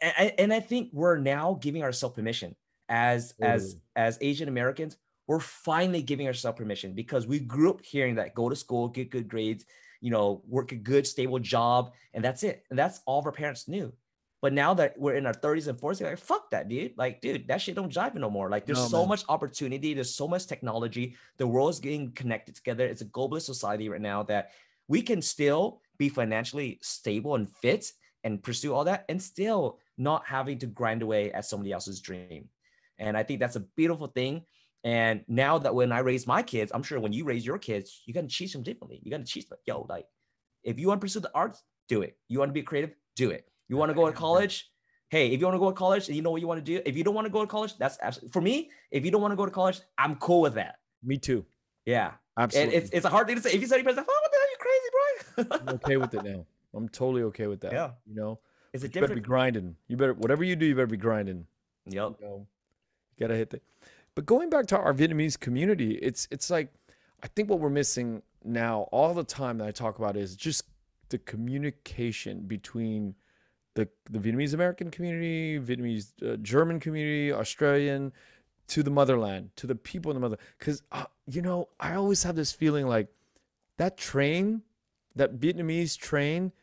and I think we're now giving ourselves permission as Totally. Asian Americans, we're finally giving ourselves permission because we grew up hearing that go to school, get good grades, work a good, stable job, and that's it. And that's all of our parents knew. But now that we're in our 30s and 40s, like, fuck that, dude. Like, dude, that shit don't jive no more. Like, there's No, so man. much opportunity. There's so much technology. The world's getting connected together. It's a globalist society right now that we can still be financially stable and fit and pursue all that and still not having to grind away at somebody else's dream. And I think that's a beautiful thing. And now that when I raise my kids, I'm sure when you raise your kids, you got to teach them differently. You got to teach them, yo, like, if you want to pursue the arts, do it. You want to be creative, do it. You want to go to college? Hey, if you want to go to college and you know what you want to do, if you don't want to go to college, that's absolutely, for me, if you don't want to go to college, I'm cool with that. Me too. Yeah. And Absolutely. it's a hard thing to say. If you say, oh, what the hell, you crazy, I'm bro? okay with it now. I'm totally okay with that. Yeah. It's a But you better be different. grinding. You better, whatever you do, you better be grinding. Yep. You gotta hit the. But going back to our Vietnamese community, it's like I think what we're missing now all the time that I talk about is just the communication between the Vietnamese American community, Vietnamese German community, Australian, to the motherland, to the people in the mother. Because I always have this feeling like that train, that Vietnamese train,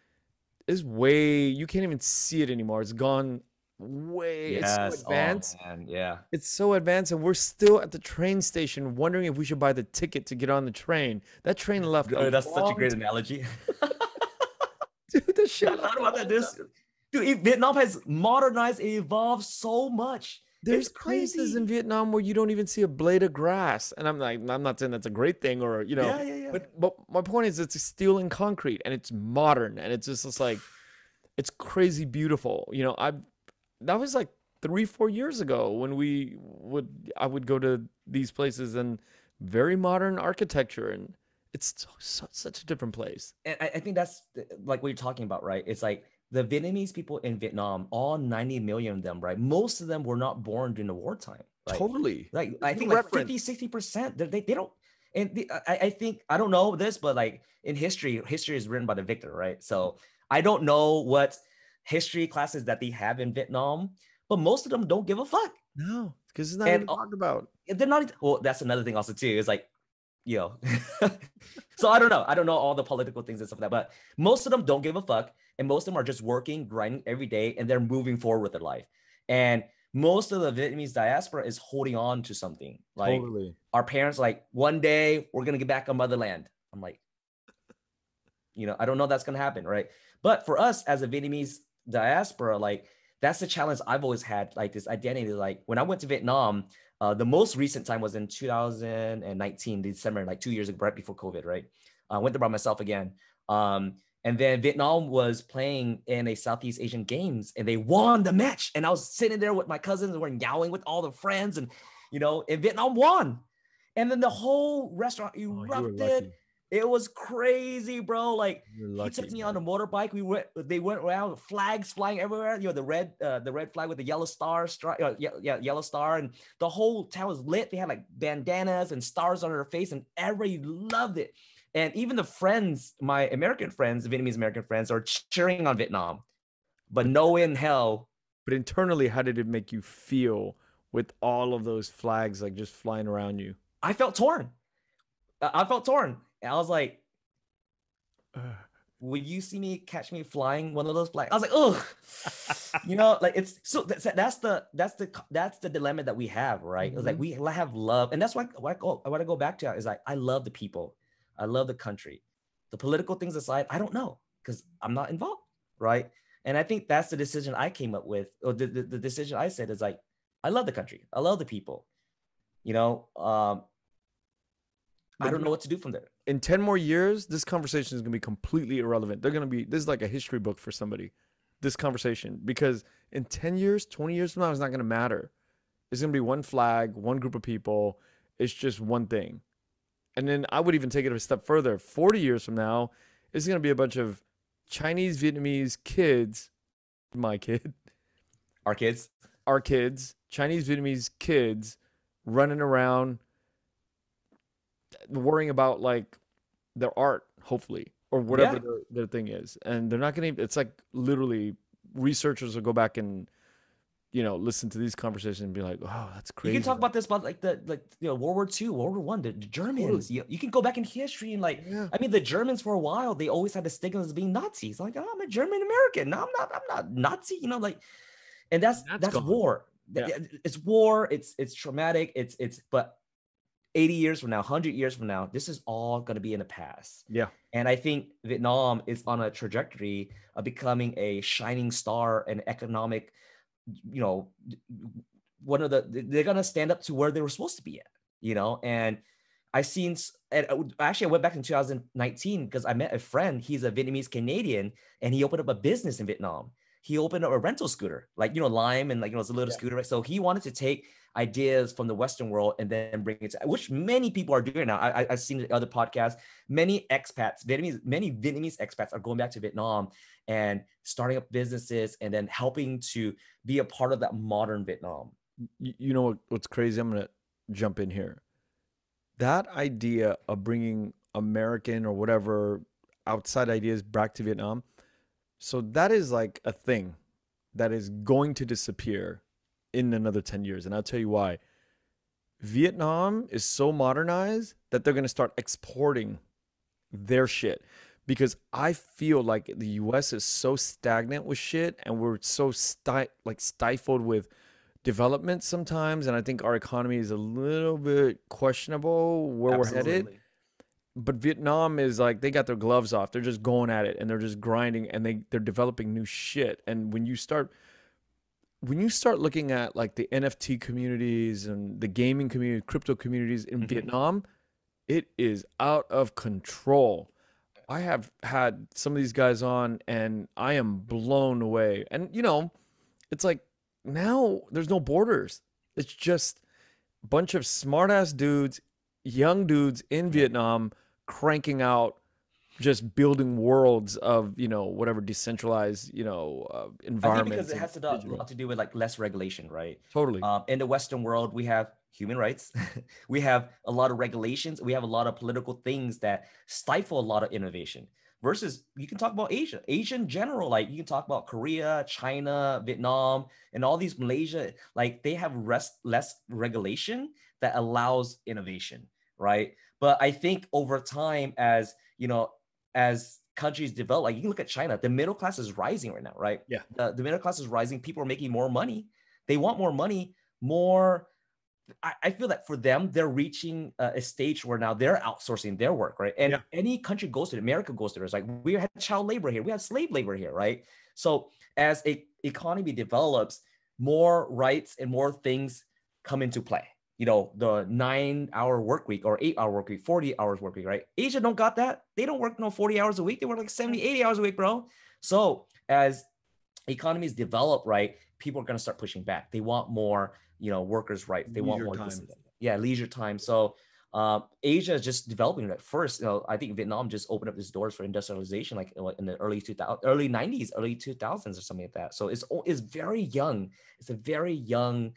is way you can't even see it anymore. It's gone way. It's so Yes. Oh, advanced. man. Yeah. It's so advanced, and we're still at the train station wondering if we should buy the ticket to get on the train. That train left a That's such a long great analogy. dude. That shit I left thought a about that. long time. Dude, Vietnam has modernized and evolved so much. There's It's places in crazy. Vietnam where you don't even see a blade of grass, and I'm not saying that's a great thing, or Yeah, yeah, yeah. but my point is it's steel and concrete, and it's modern, and it's like it's crazy beautiful. I that was like 3-4 years ago when I would go to these places and very modern architecture, and it's such a different place. And I think that's like what you're talking about, right? It's like the Vietnamese people in Vietnam, all 90 million of them, right? Most of them were not born during the wartime, right? Totally. Like I There's no think like reference. 50, 60%, they don't. And I think, I don't know this, but like in history is written by the victor, right? So I don't know what history classes that they have in Vietnam, but most of them don't give a fuck. No, because it's not And even talked about. they're not, well, that's another thing also too. It's like, yo. So I don't know all the political things and stuff like that, but most of them don't give a fuck, and most of them are just working, grinding every day, and they're moving forward with their life. And most of the Vietnamese diaspora is holding on to something. Like Totally. our parents, like, one day we're gonna get back on motherland. I'm like, I don't know that's gonna happen, right? But for us as a Vietnamese diaspora, like, that's the challenge I've always had, like this identity. Like when I went to Vietnam, the most recent time was in 2019, December, like 2 years ago, right before COVID, right? I went there by myself again. And then Vietnam was playing in a Southeast Asian Games and they won the match. And I was sitting there with my cousins and we're yowling with all the friends and Vietnam won. And then the whole restaurant Oh, you were erupted. lucky. It was crazy, bro. Like, You were he lucky, took me on man. a motorbike. They went around, flags flying everywhere. The red flag with the yellow star, yellow star, and the whole town was lit. They had like bandanas and stars on their face, and everybody loved it. And even the friends, my American friends, Vietnamese American friends, are cheering on Vietnam, but But no in hell. but internally, how did it make you feel with all of those flags like just flying around you? I felt torn. I felt torn. And I was like, would you see me catch me flying one of those flags? I was like, oh, like it's so that's the dilemma that we have, right? It's like we have love, and that's why what I go back to is like I love the people, I love the country, the political things aside, I don't know because I'm not involved, right? And I think that's the decision I came up with, or the decision I said is like, I love the country, I love the people, you know. I don't know what to do from there. In 10 more years, this conversation is going to be completely irrelevant. This is like a history book for somebody, this conversation, because in 10 years, 20 years from now, it's not going to matter. It's going to be one flag, one group of people. It's just one thing. And then I would even take it a step further. 40 years from now, it's going to be a bunch of Chinese, Vietnamese kids, my kid, our kids, Chinese, Vietnamese kids running around worrying about like their art, hopefully, or whatever their thing is. And they're not going to, it's like literally researchers will go back and, listen to these conversations and be like, oh, that's crazy. You can talk about this, about like World War II, World War I, the Germans. Totally. You can go back in history and like, I mean, the Germans for a while, they always had the stigma as being Nazis. Like, oh, I'm a German American. No, I'm not Nazi, and that's war. Yeah. It's war. It's traumatic. But 80 years from now, 100 years from now, this is all going to be in the past. Yeah. And I think Vietnam is on a trajectory of becoming a shining star and economic, they're going to stand up to where they were supposed to be at, and I went back in 2019 because I met a friend. He's a Vietnamese Canadian, and he opened up a business in Vietnam. He opened up a rental scooter, like, Lime, and like, it's a little scooter, right? So he wanted to take ideas from the Western world and then bring it to, which many people are doing now. I've seen the other podcasts. Many expats, many Vietnamese expats are going back to Vietnam and starting up businesses and then helping to be a part of that modern Vietnam. You know what's crazy? I'm going to jump in here. That idea of bringing American or whatever outside ideas back to Vietnam, so that is like a thing that is going to disappear in another 10 years. And I'll tell you why. Vietnam is so modernized that they're going to start exporting their shit, because I feel like the US is so stagnant with shit, and we're so stifled with development sometimes. And I think our economy is a little bit questionable where we're headed. But Vietnam is like, they got their gloves off. They're just going at it, and they're just grinding, and they're developing new shit. And when you start looking at like the NFT communities and the gaming community, crypto communities in Vietnam, it is out of control. I have had some of these guys on, and I am blown away. And it's like, now there's no borders. It's just a bunch of smart ass dudes, young dudes in Vietnam cranking out, just building worlds of, whatever decentralized, environment. I think because it has a lot to do with like less regulation, right? Totally. In the Western world, we have human rights. We have a lot of regulations. We have a lot of political things that stifle a lot of innovation. Versus, you can talk about Asia in general. Like, you can talk about Korea, China, Vietnam, and all these, Malaysia. Like, they have less regulation that allows innovation, right? But I think over time, as countries develop, like, you can look at China, the middle class is rising right now, right? Yeah. The middle class is rising. People are making more money. They want more money, more. I feel that for them, they're reaching a stage where now they're outsourcing their work, right? And any country goes to it, America goes to it. It's like, we had child labor here, we had slave labor here, right? So as a economy develops, more rights and more things come into play. The 9-hour work week or 8-hour work week, 40 hours work week, right? Asia don't got that. They don't work 40 hours a week. They work like 70, 80 hours a week, bro. So as economies develop, right, people are going to start pushing back. They want more, workers' rights. They want more time. Leisure time. So Asia is just developing that first. I think Vietnam just opened up its doors for industrialization, like in the early 90s, early 2000s or something like that. So it's very young. It's a very young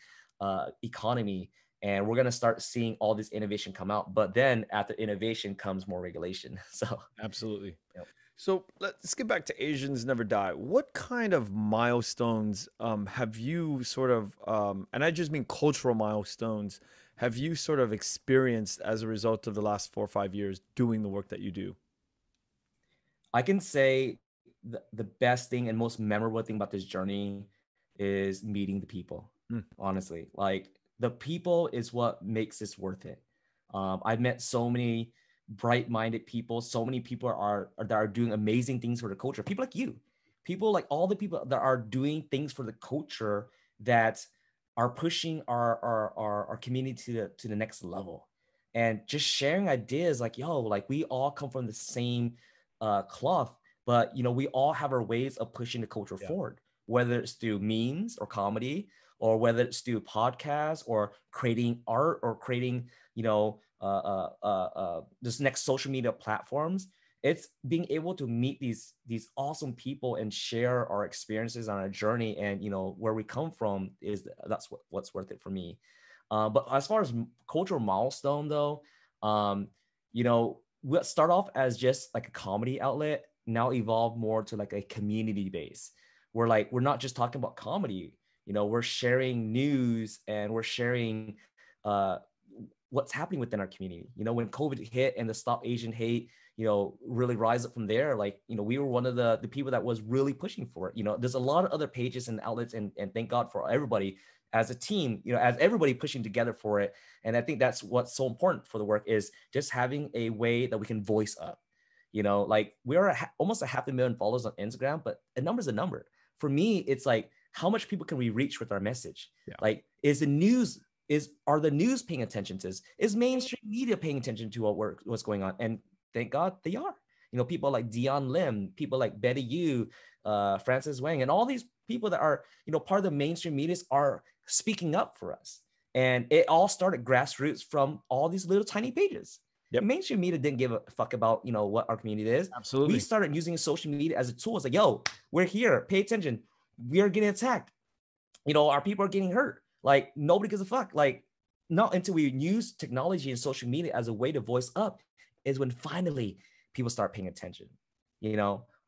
economy. And we're going to start seeing all this innovation come out. But then after innovation comes more regulation. So absolutely. Yep. So let's get back to Asians Never Die. What kind of milestones have you sort of, and I just mean cultural milestones, have you sort of experienced as a result of the last 4 or 5 years doing the work that you do? I can say the best thing and most memorable thing about this journey is meeting the people. Honestly, like the people is what makes this worth it. I've met so many bright-minded people. So many people that are doing amazing things for the culture. People like you, people like all the people that are doing things for the culture that are pushing our community to the next level, and just sharing ideas like, yo, like we all come from the same cloth, but we all have our ways of pushing the culture forward, whether it's through memes or comedy, or whether it's through podcasts or creating art or creating this next social media platforms. It's being able to meet these awesome people and share our experiences on our journey, and where we come from that's what's worth it for me. But as far as cultural milestone though, we'll start off as just like a comedy outlet, now evolve more to like a community base, where like we're not just talking about comedy. We're sharing news, and we're sharing what's happening within our community. When COVID hit and the Stop Asian Hate, really rise up from there, like, we were one of the people that was really pushing for it. There's a lot of other pages and outlets, and thank God for everybody as a team, as everybody pushing together for it. And I think that's what's so important for the work, is just having a way that we can voice up. Like we're almost 500,000 followers on Instagram, but a number's a number. For me, it's like, how much people can we reach with our message? Yeah. Like, are the news paying attention to this? Is mainstream media paying attention to what's going on? And thank God they are. People like Dion Lim, people like Betty Yu, Francis Wang, and all these people that are, part of the mainstream media are speaking up for us. And it all started grassroots from all these little tiny pages. Yep. Mainstream media didn't give a fuck about, what our community is. Absolutely. We started using social media as a tool. It's like, yo, we're here. Pay attention. We are getting attacked. Our people are getting hurt. Like, nobody gives a fuck. Like, not until we use technology and social media as a way to voice up is when finally people start paying attention.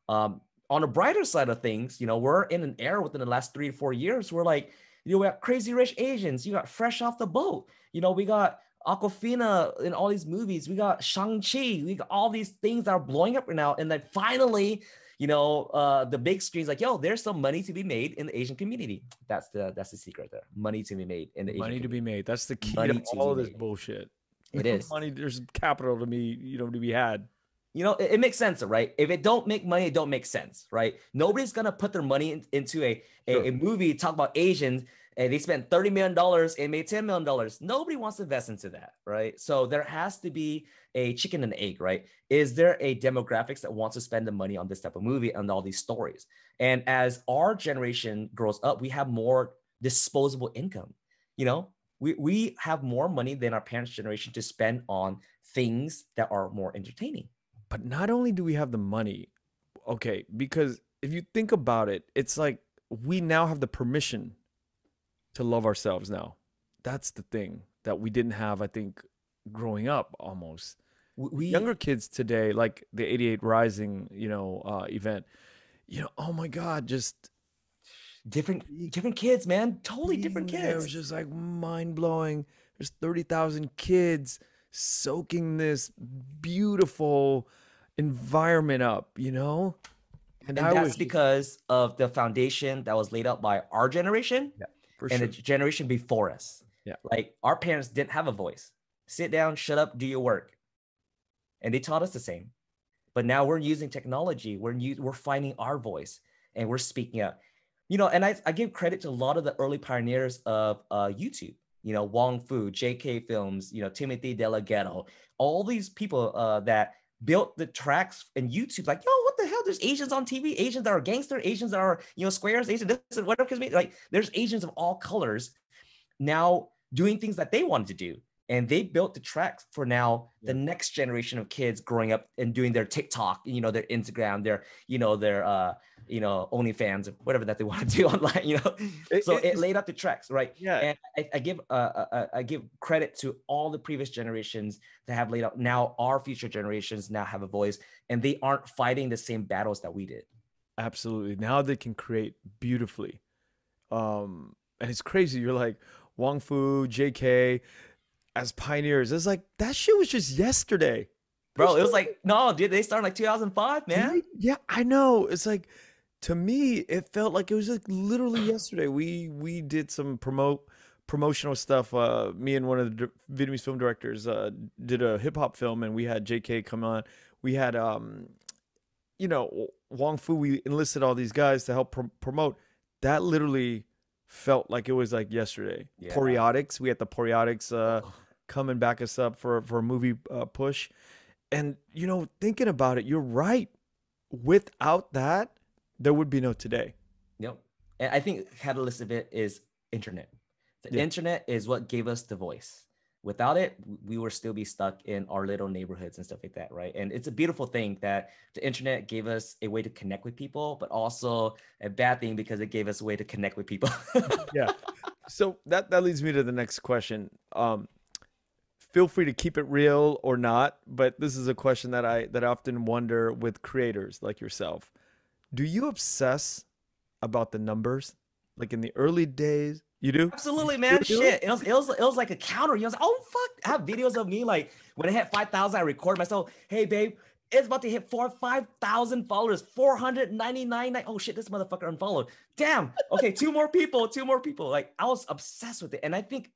On the brighter side of things, we're in an era within the last 3 to 4 years where, like, we got Crazy Rich Asians. You got Fresh Off the Boat. We got Aquafina in all these movies. We got Shang-Chi. We got all these things that are blowing up right now. And then finally, the big screen's like, yo, there's some money to be made in the Asian community. That's the secret there. Money to be made in the Asian community. Money to be made. That's the key to all of this bullshit. It is. Money, there's capital to be had. It makes sense, right? If it don't make money, it don't make sense, right? Nobody's gonna put their money into a movie, talk about Asians, and they spent $30 million and made $10 million. Nobody wants to invest into that, right? So there has to be a chicken and egg, right? Is there a demographics that wants to spend the money on this type of movie and all these stories? And as our generation grows up, we have more disposable income. We have more money than our parents' generation to spend on things that are more entertaining. But not only do we have the money, okay, because if you think about it, it's like we now have the permission to love ourselves now. That's the thing that we didn't have, I think, growing up almost. Younger kids today, like the 88 Rising, event, oh my God, just different kids, man. Totally different kids. It was just like mind blowing. There's 30,000 kids soaking this beautiful environment up, And that's because of the foundation that was laid out by our generation and the generation before us. Yeah. Like, our parents didn't have a voice. Sit down, shut up, do your work. And they taught us the same. But now we're using technology. We're finding our voice, and we're speaking up. And I give credit to a lot of the early pioneers of YouTube. Wong Fu, JK Films, Timothy Delgado, all these people that built the tracks in YouTube. Like, yo, what the hell? There's Asians on TV, Asians that are gangster, Asians that are, squares, Asians, this and whatever. Like, there's Asians of all colors now doing things that they wanted to do. And they built the tracks for now the next generation of kids growing up and doing their TikTok, their Instagram, their OnlyFans, or whatever that they want to do online, So it laid out the tracks, right? Yeah. And I give credit to all the previous generations that have laid out. Now our future generations now have a voice, and they aren't fighting the same battles that we did. Absolutely. Now they can create beautifully. And it's crazy. You're like Wong Fu, JK. as pioneers. It's like that shit was just yesterday. Bro, it was like, no, dude, they started like 2005, man. Yeah, I know. It's like to me, it felt like it was like literally yesterday. We did some promotional stuff. Me and one of the Vietnamese film directors did a hip hop film, and we had JK come on. We had Wong Fu. We enlisted all these guys to help promote. That literally felt like it was like yesterday. Yeah. Poriotics. We had the Poriotics come and back us up for a movie push. And, thinking about it, you're right. Without that, there would be no today. Yep. And I think the catalyst of it is internet. The internet is what gave us the voice. Without it, we would still be stuck in our little neighborhoods and stuff like that, right? And it's a beautiful thing that the internet gave us a way to connect with people, but also a bad thing because it gave us a way to connect with people. Yeah. So that leads me to the next question. Feel free to keep it real or not, but this is a question that I often wonder with creators like yourself. Do you obsess about the numbers? Like in the early days, you do? Absolutely, man. Shit. It was like a counter. You know, oh fuck. I have videos of me like when I hit 5,000, I record myself. Hey babe, it's about to hit 5,000 followers, 499. Oh shit, this motherfucker unfollowed. Damn. Okay, two more people. Like I was obsessed with it. And I think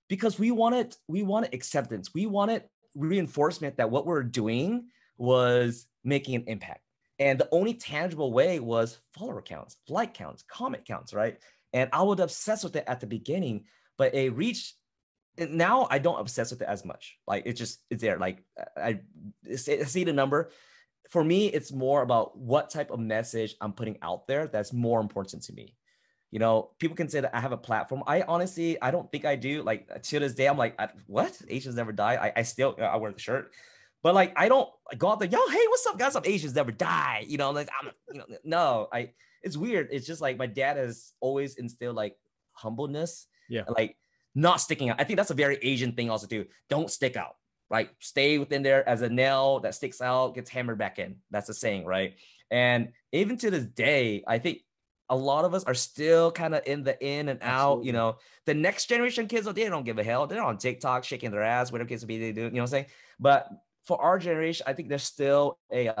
because we wanted acceptance. We wanted reinforcement that what we're doing was making an impact. And the only tangible way was follower counts, like counts, comment counts, right? And I would obsess with it at the beginning, but it reached, now I don't obsess with it as much. Like it's there. Like I see the number. For me, it's more about what type of message I'm putting out there that's more important to me. You know, people can say that I have a platform. I honestly, I don't think I do. Like to this day, I'm like, what? Asians never die. I still, I wear the shirt, but like, I don't go out there, yo, hey, what's up, guys? Some Asians never die. You know, like no, it's weird. It's just like my dad has always instilled like humbleness, Yeah, like not sticking out. I think that's a very Asian thing also too. Don't stick out, right? Stay within there as a nail that sticks out, gets hammered back in. That's the saying, right? And even to this day, I think a lot of us are still kind of in and out. Absolutely. You know, the next generation kids, they don't give a hell. They're on TikTok shaking their ass, whatever kids be they do, you know what I'm saying? But for our generation, I think there's still a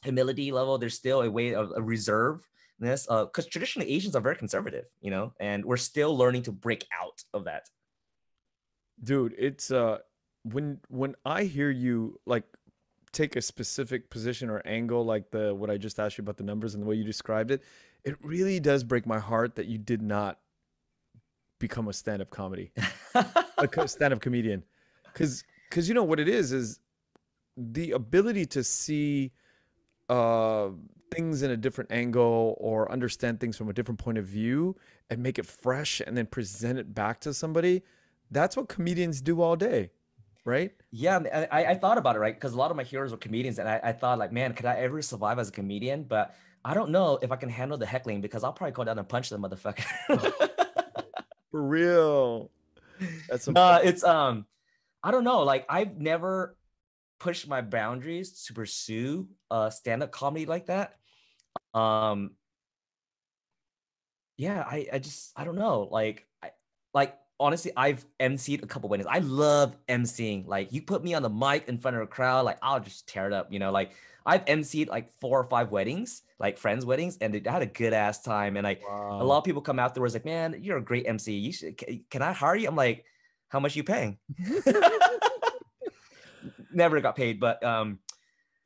humility level. There's still a way of a reservedness, because traditionally Asians are very conservative, you know, and we're still learning to break out of that. Dude, it's when I hear you like take a specific position or angle, like what I just asked you about the numbers and the way you described it, it really does break my heart that you did not become a stand-up comedian, because you know what it is the ability to see things in a different angle or understand things from a different point of view and make it fresh and then present it back to somebody. That's what comedians do all day, right? Yeah, I thought about it, right? Because a lot of my heroes were comedians, and I thought like, man, could I ever survive as a comedian? But I don't know if I can handle the heckling because I'll probably go down and punch the motherfucker. For real. That's it's I don't know. Like I've never pushed my boundaries to pursue stand-up comedy like that. Yeah, I don't know. Like honestly, I've emceed a couple weddings. I love emceeing. Like you put me on the mic in front of a crowd, like I'll just tear it up, you know, like I've emceed like 4 or 5 weddings, like friends' weddings, and I had a good ass time. And like a lot of people come afterwards like, man, you're a great MC. You should, can I hire you? I'm like, how much are you paying? Never got paid, but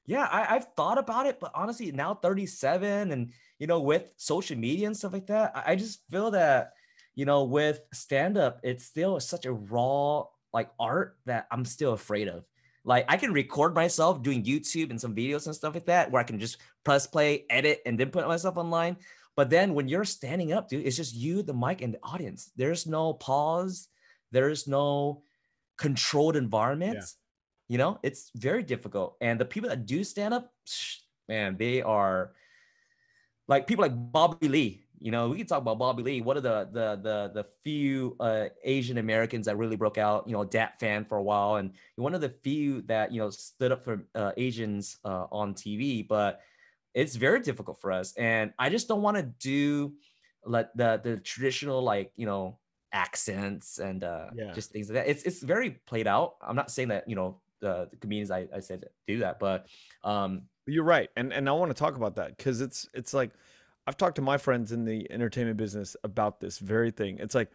yeah, I've thought about it, but honestly, now 37 and, you know, with social media and stuff like that, I just feel that, you know, with stand-up, it's still such a raw like art that I'm still afraid of. Like I can record myself doing YouTube and some videos and stuff like that, where I can just press play, edit, and then put myself online. But then when you're standing up, dude, it's just you, the mic, and the audience. There's no pause. There's no controlled environment. Yeah. You know, it's very difficult. And the people that do stand up, man, they are like people like Bobby Lee. You know, we can talk about Bobby Lee. One of the few Asian Americans that really broke out, you know, Dat fan for a while. And one of the few that, you know, stood up for Asians on TV. But it's very difficult for us. And I just don't want to do like the traditional, like, you know, accents and Yeah. just things like that. It's very played out. I'm not saying that, the comedians I said do that, but You're right. And I want to talk about that because it's like I've talked to my friends in the entertainment business about this very thing. It's like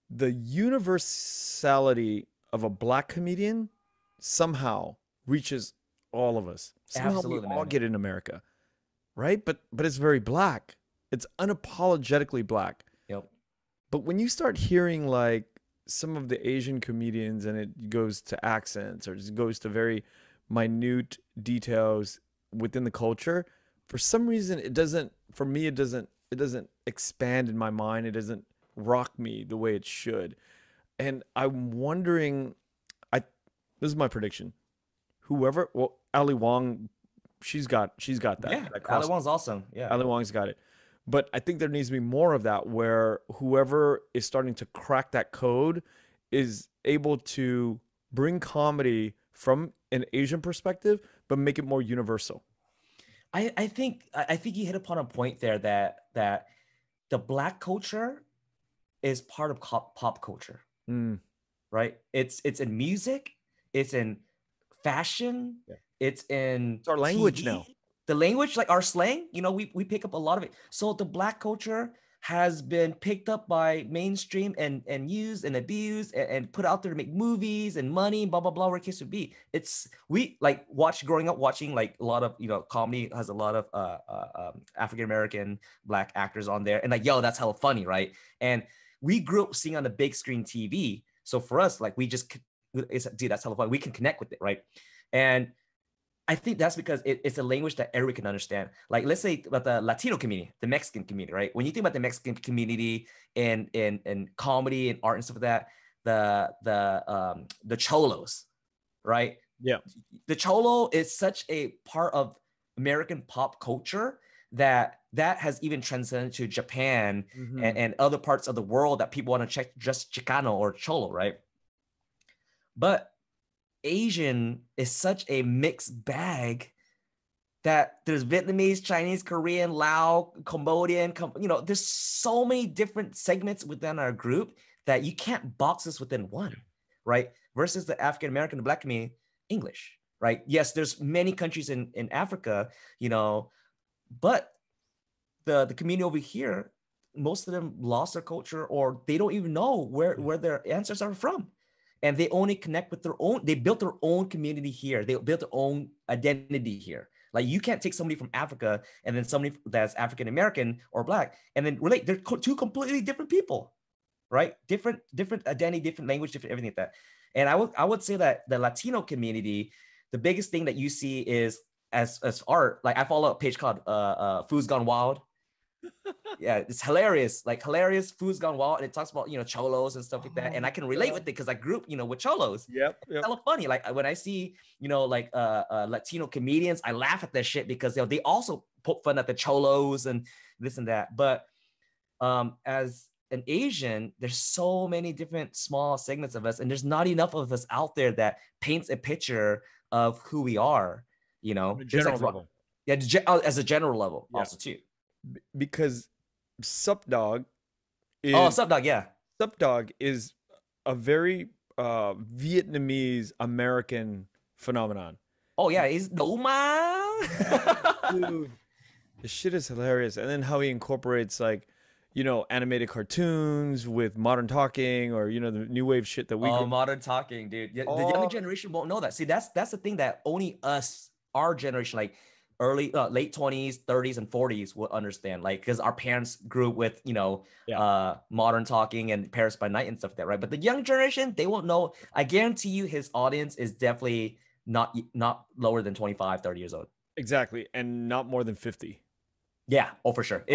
the universality of a black comedian somehow reaches all of us. Somehow we absolutely, all man. get in America, right? But it's very black. It's unapologetically black. Yep. But when you start hearing like some of the Asian comedians and it goes to accents or just goes to very minute details within the culture, for some reason it doesn't, for me it doesn't expand in my mind. It doesn't rock me the way it should. And I'm wondering, I this is my prediction. Whoever, well, Ali Wong, she's got that. Yeah, That Ali cross. Wong's awesome. Yeah. Ali Wong's got it. But I think there needs to be more of that where whoever is starting to crack that code is able to bring comedy from an Asian perspective, but make it more universal. I think you hit upon a point there that the black culture is part of pop culture, Mm, right? It's in music, it's in fashion, yeah. it's in It's our language now. TV. The language, like our slang, we pick up a lot of it. So the black culture has been picked up by mainstream and used and abused and put out there to make movies and money, blah blah blah, where kids would be. It's we like growing up watching like a lot of comedy has a lot of African American black actors on there, and like that's hella funny, right? And we grew up seeing on the big screen TV. So for us, like dude, that's hella fun. We can connect with it, right? And I think that's because it's a language that everyone can understand. Like, let's say about the Latino community, the Mexican community, right? When you think about the Mexican community and comedy and art and stuff like that, the cholos, right? Yeah. The cholo is such a part of American pop culture that has even transcended to Japan Mhm. and other parts of the world that people want to check just Chicano or cholo, right? But Asian is such a mixed bag that there's Vietnamese, Chinese, Korean, Lao, Cambodian, there's so many different segments within our group that you can't box us within one, right? Versus the African American, the black community, English, right? Yes, there's many countries in Africa, but the community over here, most of them lost their culture or they don't even know where their ancestors are from. And they only connect with they built their own community here. They built their own identity here. Like you can't take somebody from Africa and then somebody that's African American or black and then relate. They're two completely different people, right? Different identity, different language, different everything like that. And I would say that the Latino community, the biggest thing that you see is as art. Like I follow a page called Food's Gone Wild. Yeah, it's hilarious, like hilarious. Food's Gone Wild, and it talks about cholos and stuff like that, and I can relate with it because I grew up with cholos. Yep. It's hella funny. Like when I see like Latino comedians, I laugh at that shit because they also poke fun at the cholos and this and that. But as an Asian, there's so many different small segments of us, and there's not enough of us out there that paints a picture of who we are. On a general level. Yeah, as a general level, also too. Because Sup Dog Sup Dog, yeah. Sup Dog is a very Vietnamese American phenomenon. Oh yeah, he's Noma. Dude, the shit is hilarious. And then how he incorporates like, animated cartoons with modern talking or the new wave shit that we modern talking, dude. Yeah, the younger generation won't know that. See, that's the thing that only our generation, like late 20s, 30s, and 40s would understand, like because our parents grew up with modern talking and Paris by Night and stuff like that, right? But the young generation, they won't know. I guarantee you his audience is definitely not lower than 25, 30 years old. Exactly. And not more than 50. Yeah, for sure.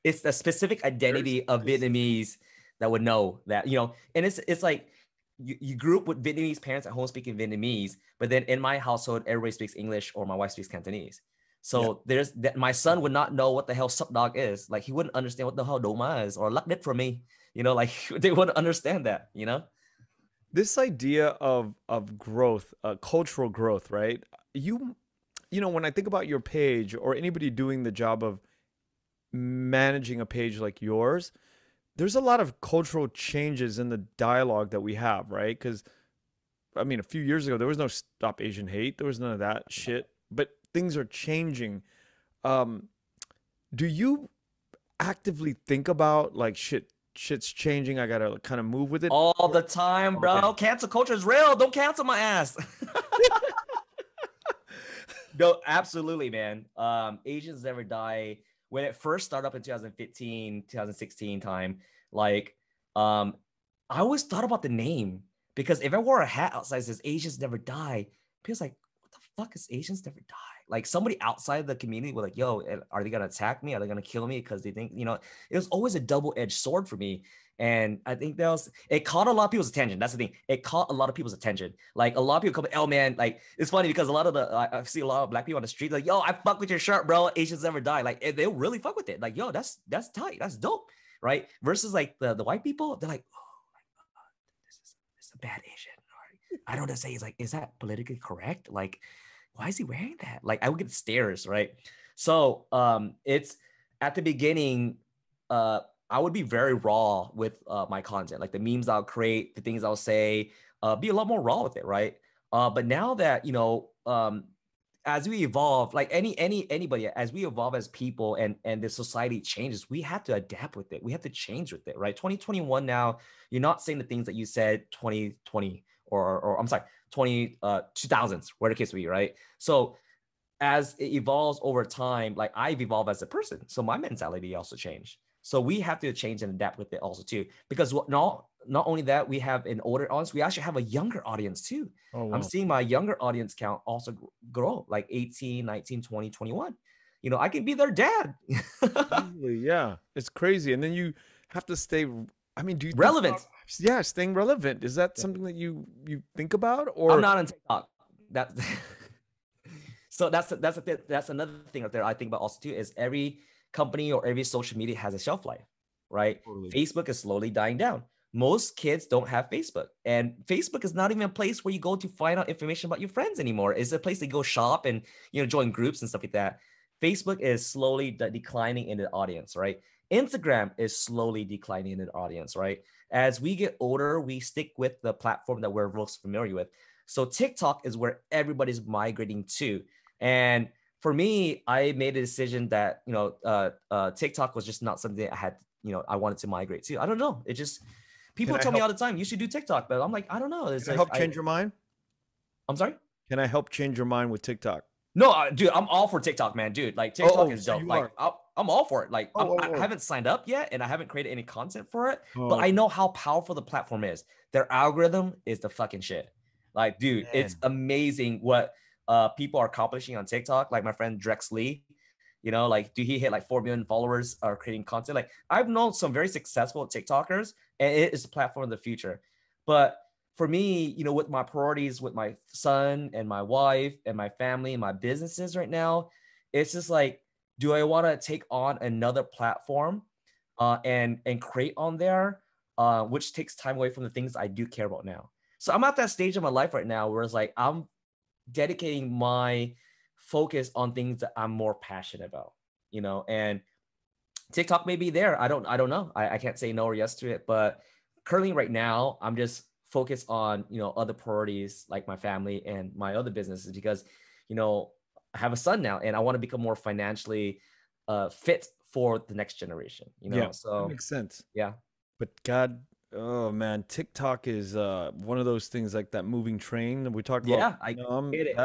It's the specific identity of Vietnamese that would know that, and it's like you grew up with Vietnamese parents at home speaking Vietnamese, but then in my household everybody speaks English or my wife speaks Cantonese. So there's that. My son would not know what the hell Sup Dog is. Like he wouldn't understand what the hell Doma is or Luck Dit for me. Like they wouldn't understand that. This idea of growth, cultural growth, right? When I think about your page or anybody doing the job of managing a page like yours, there's a lot of cultural changes in the dialogue that we have, right? Because I mean, a few years ago, there was no Stop Asian Hate. There was none of that shit. But things are changing. Um, do you actively think about like shit's changing? I gotta kind of move with it. All the time, bro. Okay. Cancel culture is real. Don't cancel my ass. No, absolutely, man. Asians Never Die. When it first started up in 2015, 2016 time, like, I always thought about the name because if I wore a hat outside that says Asians Never Die, people's like, what the fuck is Asians Never Die? Like somebody outside the community was like, yo, are they gonna attack me? Are they gonna kill me? Because they think, it was always a double-edged sword for me. And I think it caught a lot of people's attention. That's the thing. It caught a lot of people's attention. Like a lot of people come, oh man, like it's funny because a lot of I see a lot of black people on the street, like, yo, I fuck with your shirt, bro. Asians Never Die. Like they really fuck with it. Like, yo, that's tight. That's dope. Right. Versus like the white people, they're like, oh my God, this is a bad Asian. Or, I don't know to say, it's like, is that politically correct? Like, why is he wearing that? Like I would get stares. Right. So it's at the beginning, I would be very raw with my content, like the memes I'll create, the things I'll say, be a lot more raw with it, right? But now that, as we evolve, like anybody, as we evolve as people and the society changes, we have to adapt with it. We have to change with it, right? 2021 now, you're not saying the things that you said 2020 or I'm sorry, 2000s, where the case may be, right? So as it evolves over time, like I've evolved as a person, so my mentality also changed. So we have to change and adapt with it also too, because not only that, we have an older audience, we actually have a younger audience too. Oh, wow. I'm seeing my younger audience count also grow, like 18, 19, 20, 21. I can be their dad. Easily, yeah. It's crazy. And then you have to stay, I mean, do you think Relevant. about, yeah, staying relevant? Is that something that you think about? Or I'm not on TikTok. So that's another thing out there I think about also too, is every company or every social media has a shelf life, right? Totally. Facebook is slowly dying down. Most kids don't have Facebook, and Facebook is not even a place where you go to find out information about your friends anymore. It's a place to go shop and join groups and stuff like that. Facebook is slowly declining in the audience, right? Instagram is slowly declining in the audience, right? As we get older, we stick with the platform that we're most familiar with. So TikTok is where everybody's migrating to. And for me, I made a decision that, TikTok was just not something I had, I wanted to migrate to. I don't know. It just, people tell me all the time, you should do TikTok, but I'm like, I don't know. It's Can I like, help change your mind? I'm sorry? Can I help change your mind with TikTok? No, dude, I'm all for TikTok, man. Dude, like TikTok is so dope. Like I'm all for it. Like I oh. haven't signed up yet and I haven't created any content for it, Oh, but I know how powerful the platform is. Their algorithm is the fucking shit. Like, dude, it's amazing what people are accomplishing on TikTok. Like my friend Drex Lee, like, dude, he hit like 4 million followers creating content. Like I've known some very successful TikTokers, and it is a platform of the future. But for me, with my priorities with my son and my wife and my family and my businesses right now, it's just like, do I want to take on another platform and create on there, which takes time away from the things I do care about now. So I'm at that stage of my life right now where it's like, I'm dedicating my focus on things that I'm more passionate about, and TikTok may be there. I don't know. I can't say no or yes to it, but currently right now, I'm just focused on, other priorities like my family and my other businesses, because, I have a son now and I want to become more financially fit for the next generation, Yeah, so that makes sense. yeah. But God, oh man, TikTok is one of those things, like that moving train that we talked about. Yeah, I get it.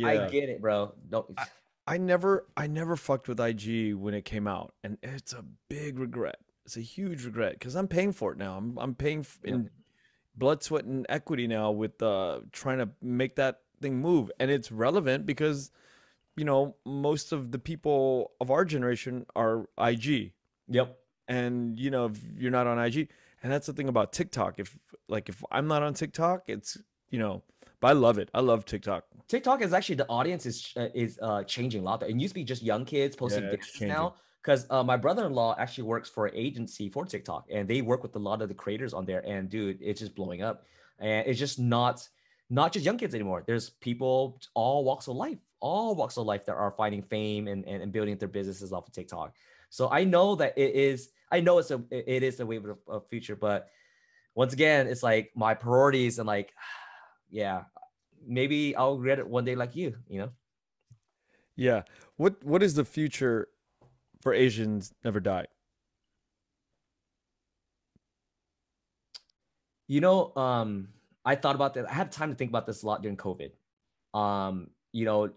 I get it, bro. Don't. I never fucked with IG when it came out, and it's a big regret. It's a huge regret because I'm paying for it now. I'm paying in blood, sweat, and equity now with trying to make that thing move, and it's relevant because most of the people of our generation are IG. Yep. And if you're not on IG, and that's the thing about TikTok. If I'm not on TikTok, it's but I love it. I love TikTok. TikTok is actually, the audience is changing a lot. It used to be just young kids posting dances now, because my brother-in-law actually works for an agency for TikTok, and they work with a lot of the creators on there. And dude, it's just blowing up, and it's just not just young kids anymore. There's people all walks of life all walks of life that are finding fame and building their businesses off of TikTok. So I know that it is a wave of future, but once again, it's like my priorities and like, yeah, maybe I'll regret it one day like you, you know? Yeah. What is the future for Asians Never Die? You know, I thought about that. I had time to think about this a lot during COVID. You know,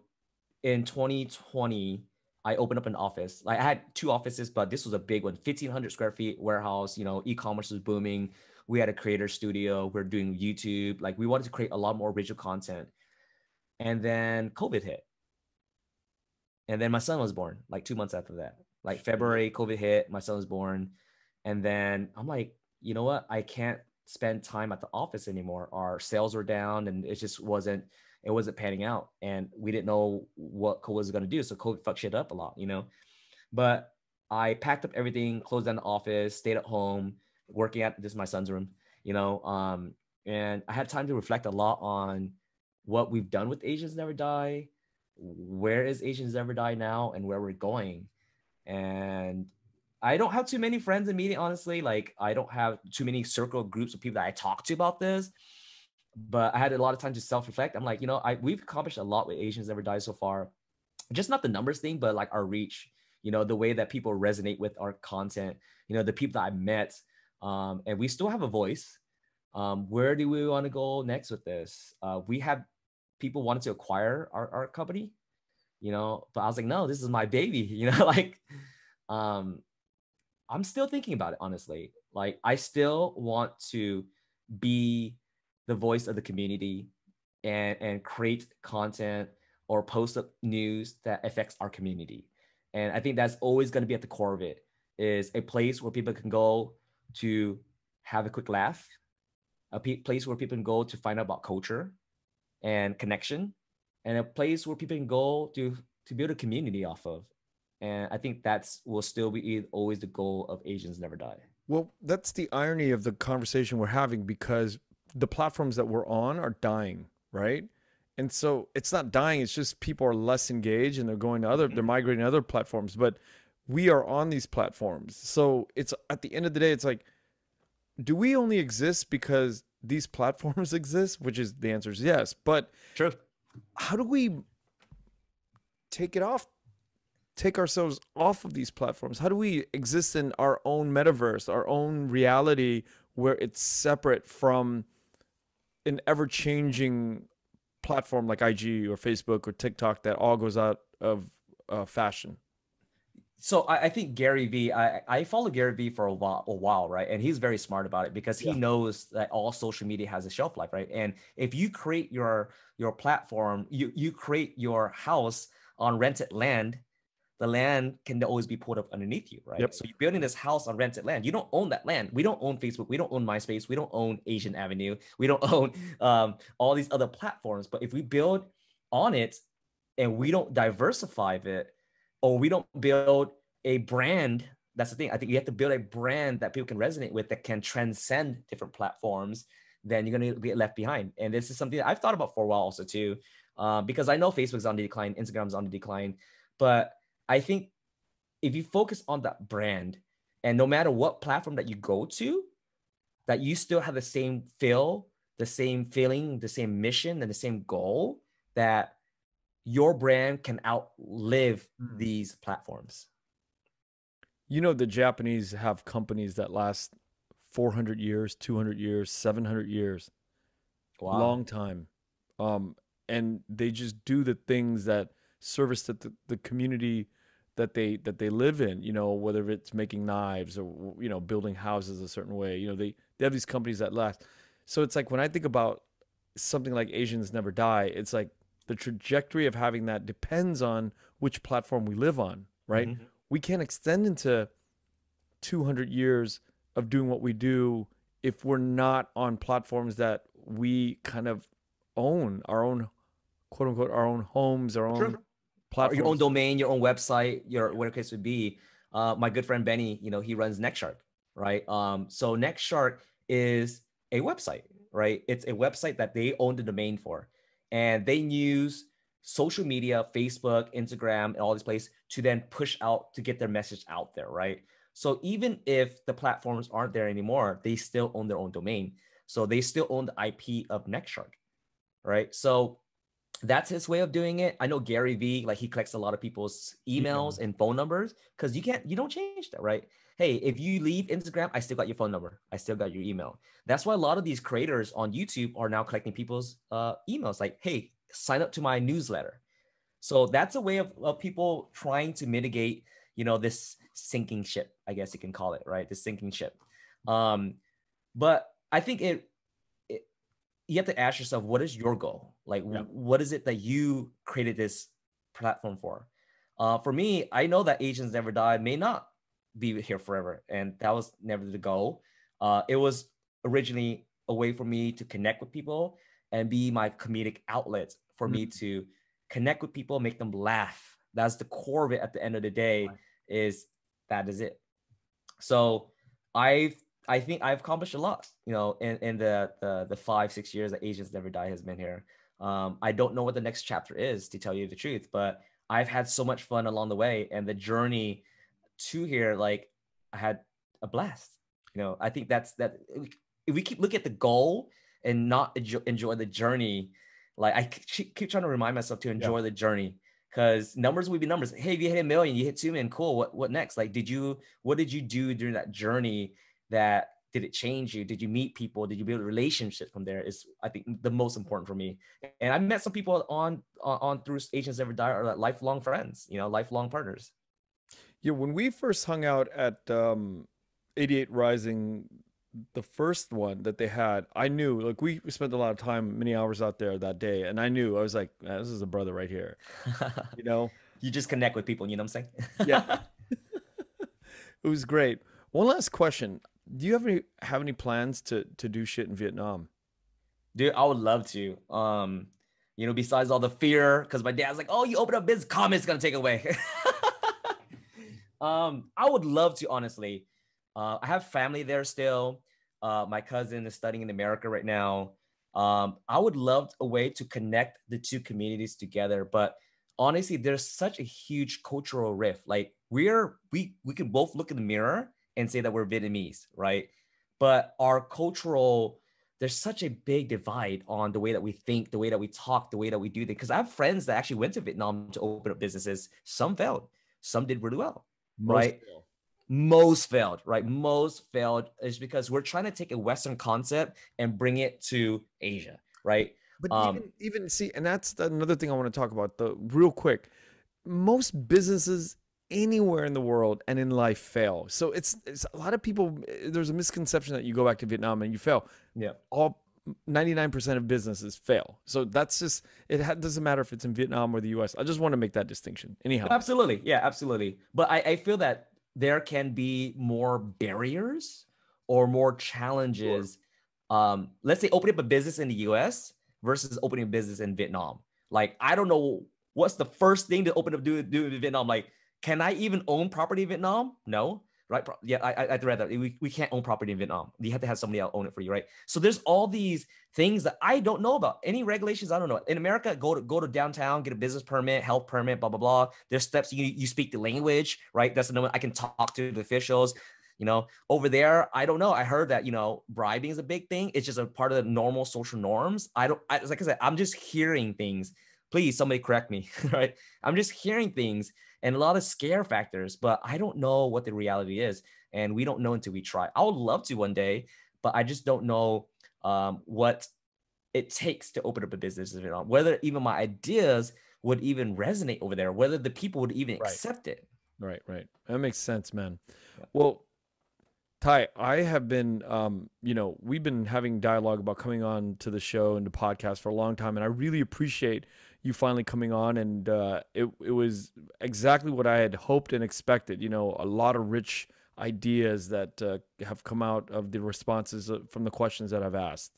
in 2020, I opened up an office. Like I had two offices, but this was a big one, 1,500 square feet warehouse. You know, e-commerce was booming. We had a creator studio. We're doing YouTube. Like we wanted to create a lot more original content. And then COVID hit. And then my son was born like 2 months after that. Like February, COVID hit, my son was born. And then I'm like, you know what? I can't spend time at the office anymore. Our sales were down and it wasn't panning out. And we didn't know what COVID was going to do. So COVID fucked shit up a lot, you know? But I packed up everything, closed down the office, stayed at home, working at this is my son's room, you know? And I had time to reflect a lot on what we've done with Asians Never Die, where is Asians Never Die now, and where we're going. And I don't have too many friends in media, honestly. Like I don't have too many circle groups of people that I talk to about this. But I had a lot of time to self-reflect. I'm like, you know, we've accomplished a lot with Asians Never Die so far. Just not the numbers thing, but like our reach, you know, the way that people resonate with our content, you know, the people that I met. And we still have a voice. Where do we want to go next with this? We have people wanted to acquire our company, you know, but I was like, no, this is my baby, you know, like, I'm still thinking about it, honestly. Like, I still want to be the voice of the community and create content or post up news that affects our community. And I think that's always going to be at the core of it, is a place where people can go to have a quick laugh, place where people can go to find out about culture and connection, and a place where people can go to build a community off of. And I think that's will still be always the goal of Asians Never Die. Well, that's the irony of the conversation we're having, because the platforms that we're on are dying, right? And so it's not dying, it's just people are less engaged and they're going to they're migrating to other platforms, but we are on these platforms. So it's at the end of the day, it's like, do we only exist because these platforms exist? Which is the answer is yes. But true. How do we take ourselves off of these platforms? How do we exist in our own metaverse, our own reality, where it's separate from an ever-changing platform like IG or Facebook or TikTok that all goes out of fashion? So I think Gary Vee, I follow Gary Vee for a while, right? And he's very smart about it because he knows that all social media has a shelf life, right? And if you create your platform, you create your house on rented land, the land can always be pulled up underneath you, right? Yep. So you're building this house on rented land. You don't own that land. We don't own Facebook. We don't own MySpace. We don't own Asian Avenue. We don't own all these other platforms. But if we build on it and we don't diversify it, or we don't build a brand, that's the thing. I think you have to build a brand that people can resonate with, that can transcend different platforms, then you're going to get left behind. And this is something that I've thought about for a while also too, because I know Facebook's on the decline, Instagram's on the decline, but I think if you focus on that brand, and no matter what platform that you go to, that you still have the same feel, the same feeling, the same mission, and the same goal, that your brand can outlive these platforms. You know, the Japanese have companies that last 400 years, 200 years, 700 years. Wow. Long time. And they just do the things that service the community that they live in, you know, whether it's making knives or, you know, building houses a certain way. You know, they have these companies that last. So it's like, when I think about something like Asians Never Die, it's like, the trajectory of having that depends on which platform we live on, right? Mm-hmm. We can't extend into 200 years of doing what we do if we're not on platforms that we kind of own, our own, quote unquote, our own homes, our own platforms. Your own domain, your own website, your whatever case would be. My good friend Benny, you know, he runs Nextshark, right? So Nextshark is a website, right? It's a website that they own the domain for. And they use social media, Facebook, Instagram, and all these places to then push out to get their message out there, right? So even if the platforms aren't there anymore, they still own their own domain. So they still own the IP of Nextshark, right? So that's his way of doing it. I know Gary Vee, like he collects a lot of people's Yeah. emails and phone numbers because you don't change that, right? Hey, if you leave Instagram, I still got your phone number. I still got your email. That's why a lot of these creators on YouTube are now collecting people's emails. Like, hey, sign up to my newsletter. So that's a way of people trying to mitigate, this sinking ship, I guess you can call it, right? The sinking ship. But I think you have to ask yourself, what is your goal? Like, Yeah. what is it that you created this platform for? For me, I know that Asians Never Die may not be here forever, and that was never the goal. It was originally a way for me to connect with people and be my comedic outlet for me to connect with people, make them laugh. That's the core of it at the end of the day, that is it. So I think I've accomplished a lot, in the 5-6 years that Asians Never Die has been here. I don't know what the next chapter is, to tell you the truth, but I've had so much fun along the way, and the journey to here, like, I had a blast. I think that if we keep looking at the goal and not enjoy the journey, like I keep trying to remind myself to enjoy the journey, because numbers will be numbers. Hey, if you hit 1 million, you hit 2 million, cool. What next? Like, what did you do during that journey? That did it change you? Did you meet people? Did you build relationships from there? Is, I think, the most important for me. And I met some people on through Asians Never Die are like lifelong friends, lifelong partners. Yeah, when we first hung out at 88 Rising, the first one that they had, I knew, like, we spent a lot of time, many hours out there that day, and I knew, I was like, "Man, this is a brother right here," you know? You just connect with people, you know what I'm Yeah, saying? it was great. One last question. Do you have any plans to do shit in Vietnam? Dude, I would love to. Besides all the fear, because my dad's like, "Oh, you open up business, comments gonna take away." I would love to, honestly. I have family there still. My cousin is studying in America right now. I would love a way to connect the two communities together, but honestly, there's such a huge cultural rift. Like, we can both look in the mirror and say that we're Vietnamese, right? But our cultural, there's such a big divide on the way that we think, the way that we talk, the way that we do things. Because I have friends that actually went to Vietnam to open up businesses. Some failed, some did really well, Most right? will. Most failed, right? Most failed is because we're trying to take a Western concept and bring it to Asia, right? But even see, and that's another thing I want to talk about, the real quick. Most businesses anywhere in the world and in life fail. So it's a lot of people, there's a misconception that you go back to Vietnam and you fail. Yeah. All 99% of businesses fail. So that's just doesn't matter if it's in Vietnam or the US. I just want to make that distinction. Anyhow. Absolutely. Yeah, absolutely. But I feel that there can be more barriers or more Sure. challenges. Let's say opening up a business in the US versus opening a business in Vietnam. Like, I don't know what's the first thing to open up do in Vietnam. Like, can I even own property in Vietnam? No. Right. Yeah, I'd read that. We can't own property in Vietnam. You have to have somebody else own it for you, right? So there's all these things that I don't know about. Any regulations, I don't know. In America, go to downtown, get a business permit, health permit, blah, blah, blah. There's steps. You speak the language, right? That's the number. I can talk to the officials. Over there, I don't know. I heard that, bribing is a big thing. It's just a part of the normal social norms. Like I said, I'm just hearing things. Please, somebody correct me, right? I'm just hearing things and a lot of scare factors, but I don't know what the reality is. And we don't know until we try. I would love to one day, but I just don't know what it takes to open up a business, whether even my ideas would even resonate over there, whether the people would even Right. accept it. Right. That makes sense, man. Yeah. Well, Tai, I have been, we've been having dialogue about coming on to the show and the podcast for a long time, and I really appreciate you finally coming on. And it was exactly what I had hoped and expected. A lot of rich ideas that have come out of the responses from the questions that I've asked.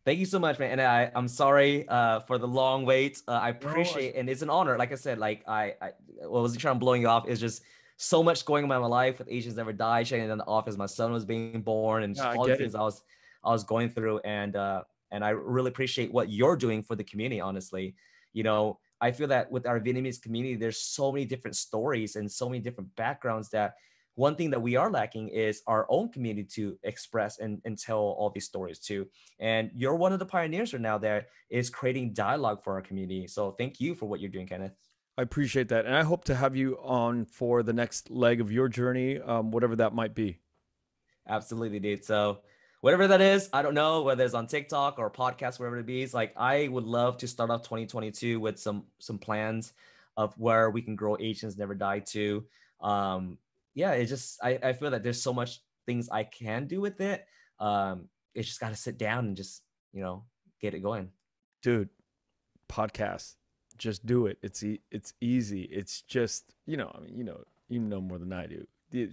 Thank you so much, man. And I'm sorry for the long wait. I No, appreciate it. And it's an honor. Like I said, like I wasn't trying to blowing you off. It's just so much going on in my life with Asians Never Die, shutting down the office. My son was being born and yeah, I all the get things it. I was going through. And I really appreciate what you're doing for the community, honestly. I feel that with our Vietnamese community, there's so many different stories and so many different backgrounds that one thing that we are lacking is our own community to express and tell all these stories too. And you're one of the pioneers right now that is creating dialogue for our community. So thank you for what you're doing, Kenneth. I appreciate that. And I hope to have you on for the next leg of your journey, whatever that might be. Absolutely, dude. So whatever that is, I don't know whether it's on TikTok or podcast, wherever it be. It's like, I would love to start off 2022 with some plans of where we can grow Asians Never Die to. Yeah, it's just, I feel that there's so much things I can do with it. It's just got to sit down and just, get it going. Dude, podcast, just do it. It's easy. It's just, you know more than I do.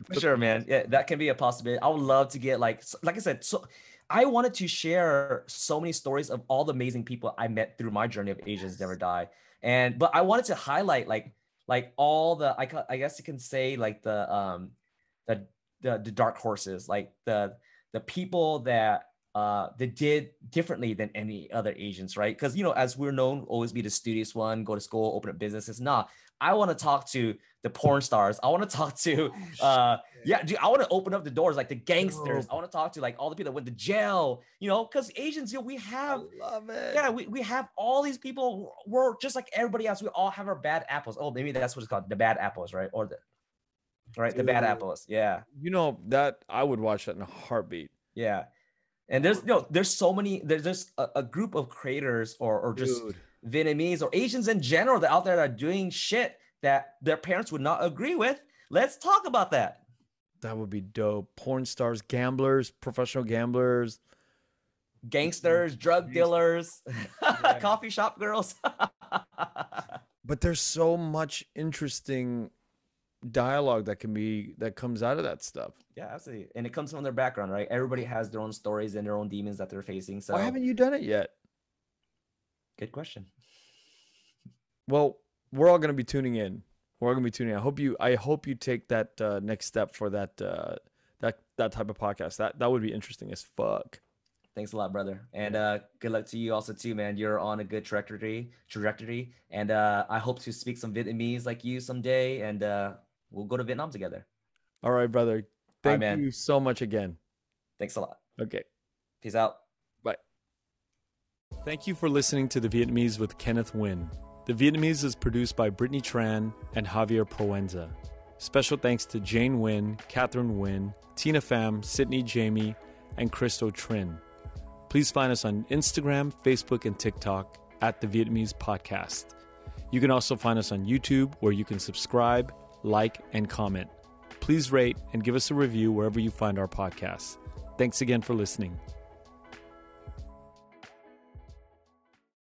For sure, man. Yeah, that can be a possibility. I would love to get like I said, so I wanted to share so many stories of all the amazing people I met through my journey of Asians Never Die. But I wanted to highlight like all the, I guess you can say like the dark horses, like the people that did differently than any other Asians, right? Because, as we're known, always be the studious one, go to school, open up businesses. Nah, I want to talk to the porn stars. I want to talk to, dude, I want to open up the doors, like the gangsters. I want to talk to like all the people that went to jail, because Asians, we have, I love it. Yeah, we have all these people. We're just like everybody else. We all have our bad apples. Oh, maybe that's what it's called, the bad apples, right? Or the bad apples. Yeah. That I would watch that in a heartbeat. Yeah. And there's so many, there's a group of creators or just Vietnamese or Asians in general that out there that are doing shit that their parents would not agree with. Let's talk about that. That would be dope. Porn stars, gamblers, professional gamblers, gangsters, drug dealers, coffee shop girls. But there's so much interesting dialogue that comes out of that stuff. Yeah, absolutely. And it comes from their background, right? Everybody has their own stories and their own demons that they're facing. So why haven't you done it yet? Good question. Well, we're all going to be tuning in. I hope you take that next step for that type of podcast. That would be interesting as fuck. Thanks a lot, brother. And good luck to you also too, man. You're on a good trajectory. And I hope to speak some Vietnamese like you someday, and we'll go to Vietnam together. All right, brother. Thank you so much again. Thanks a lot. Okay. Peace out. Bye. Thank you for listening to The Vietnamese with Kenneth Nguyen. The Vietnamese is produced by Brittany Tran and Javier Proenza. Special thanks to Jane Nguyen, Catherine Nguyen, Tina Pham, Sydney Jamie, and Christo Trin. Please find us on Instagram, Facebook, and TikTok at The Vietnamese Podcast. You can also find us on YouTube, where you can subscribe, like, and comment. Please rate and give us a review wherever you find our podcasts. Thanks again for listening.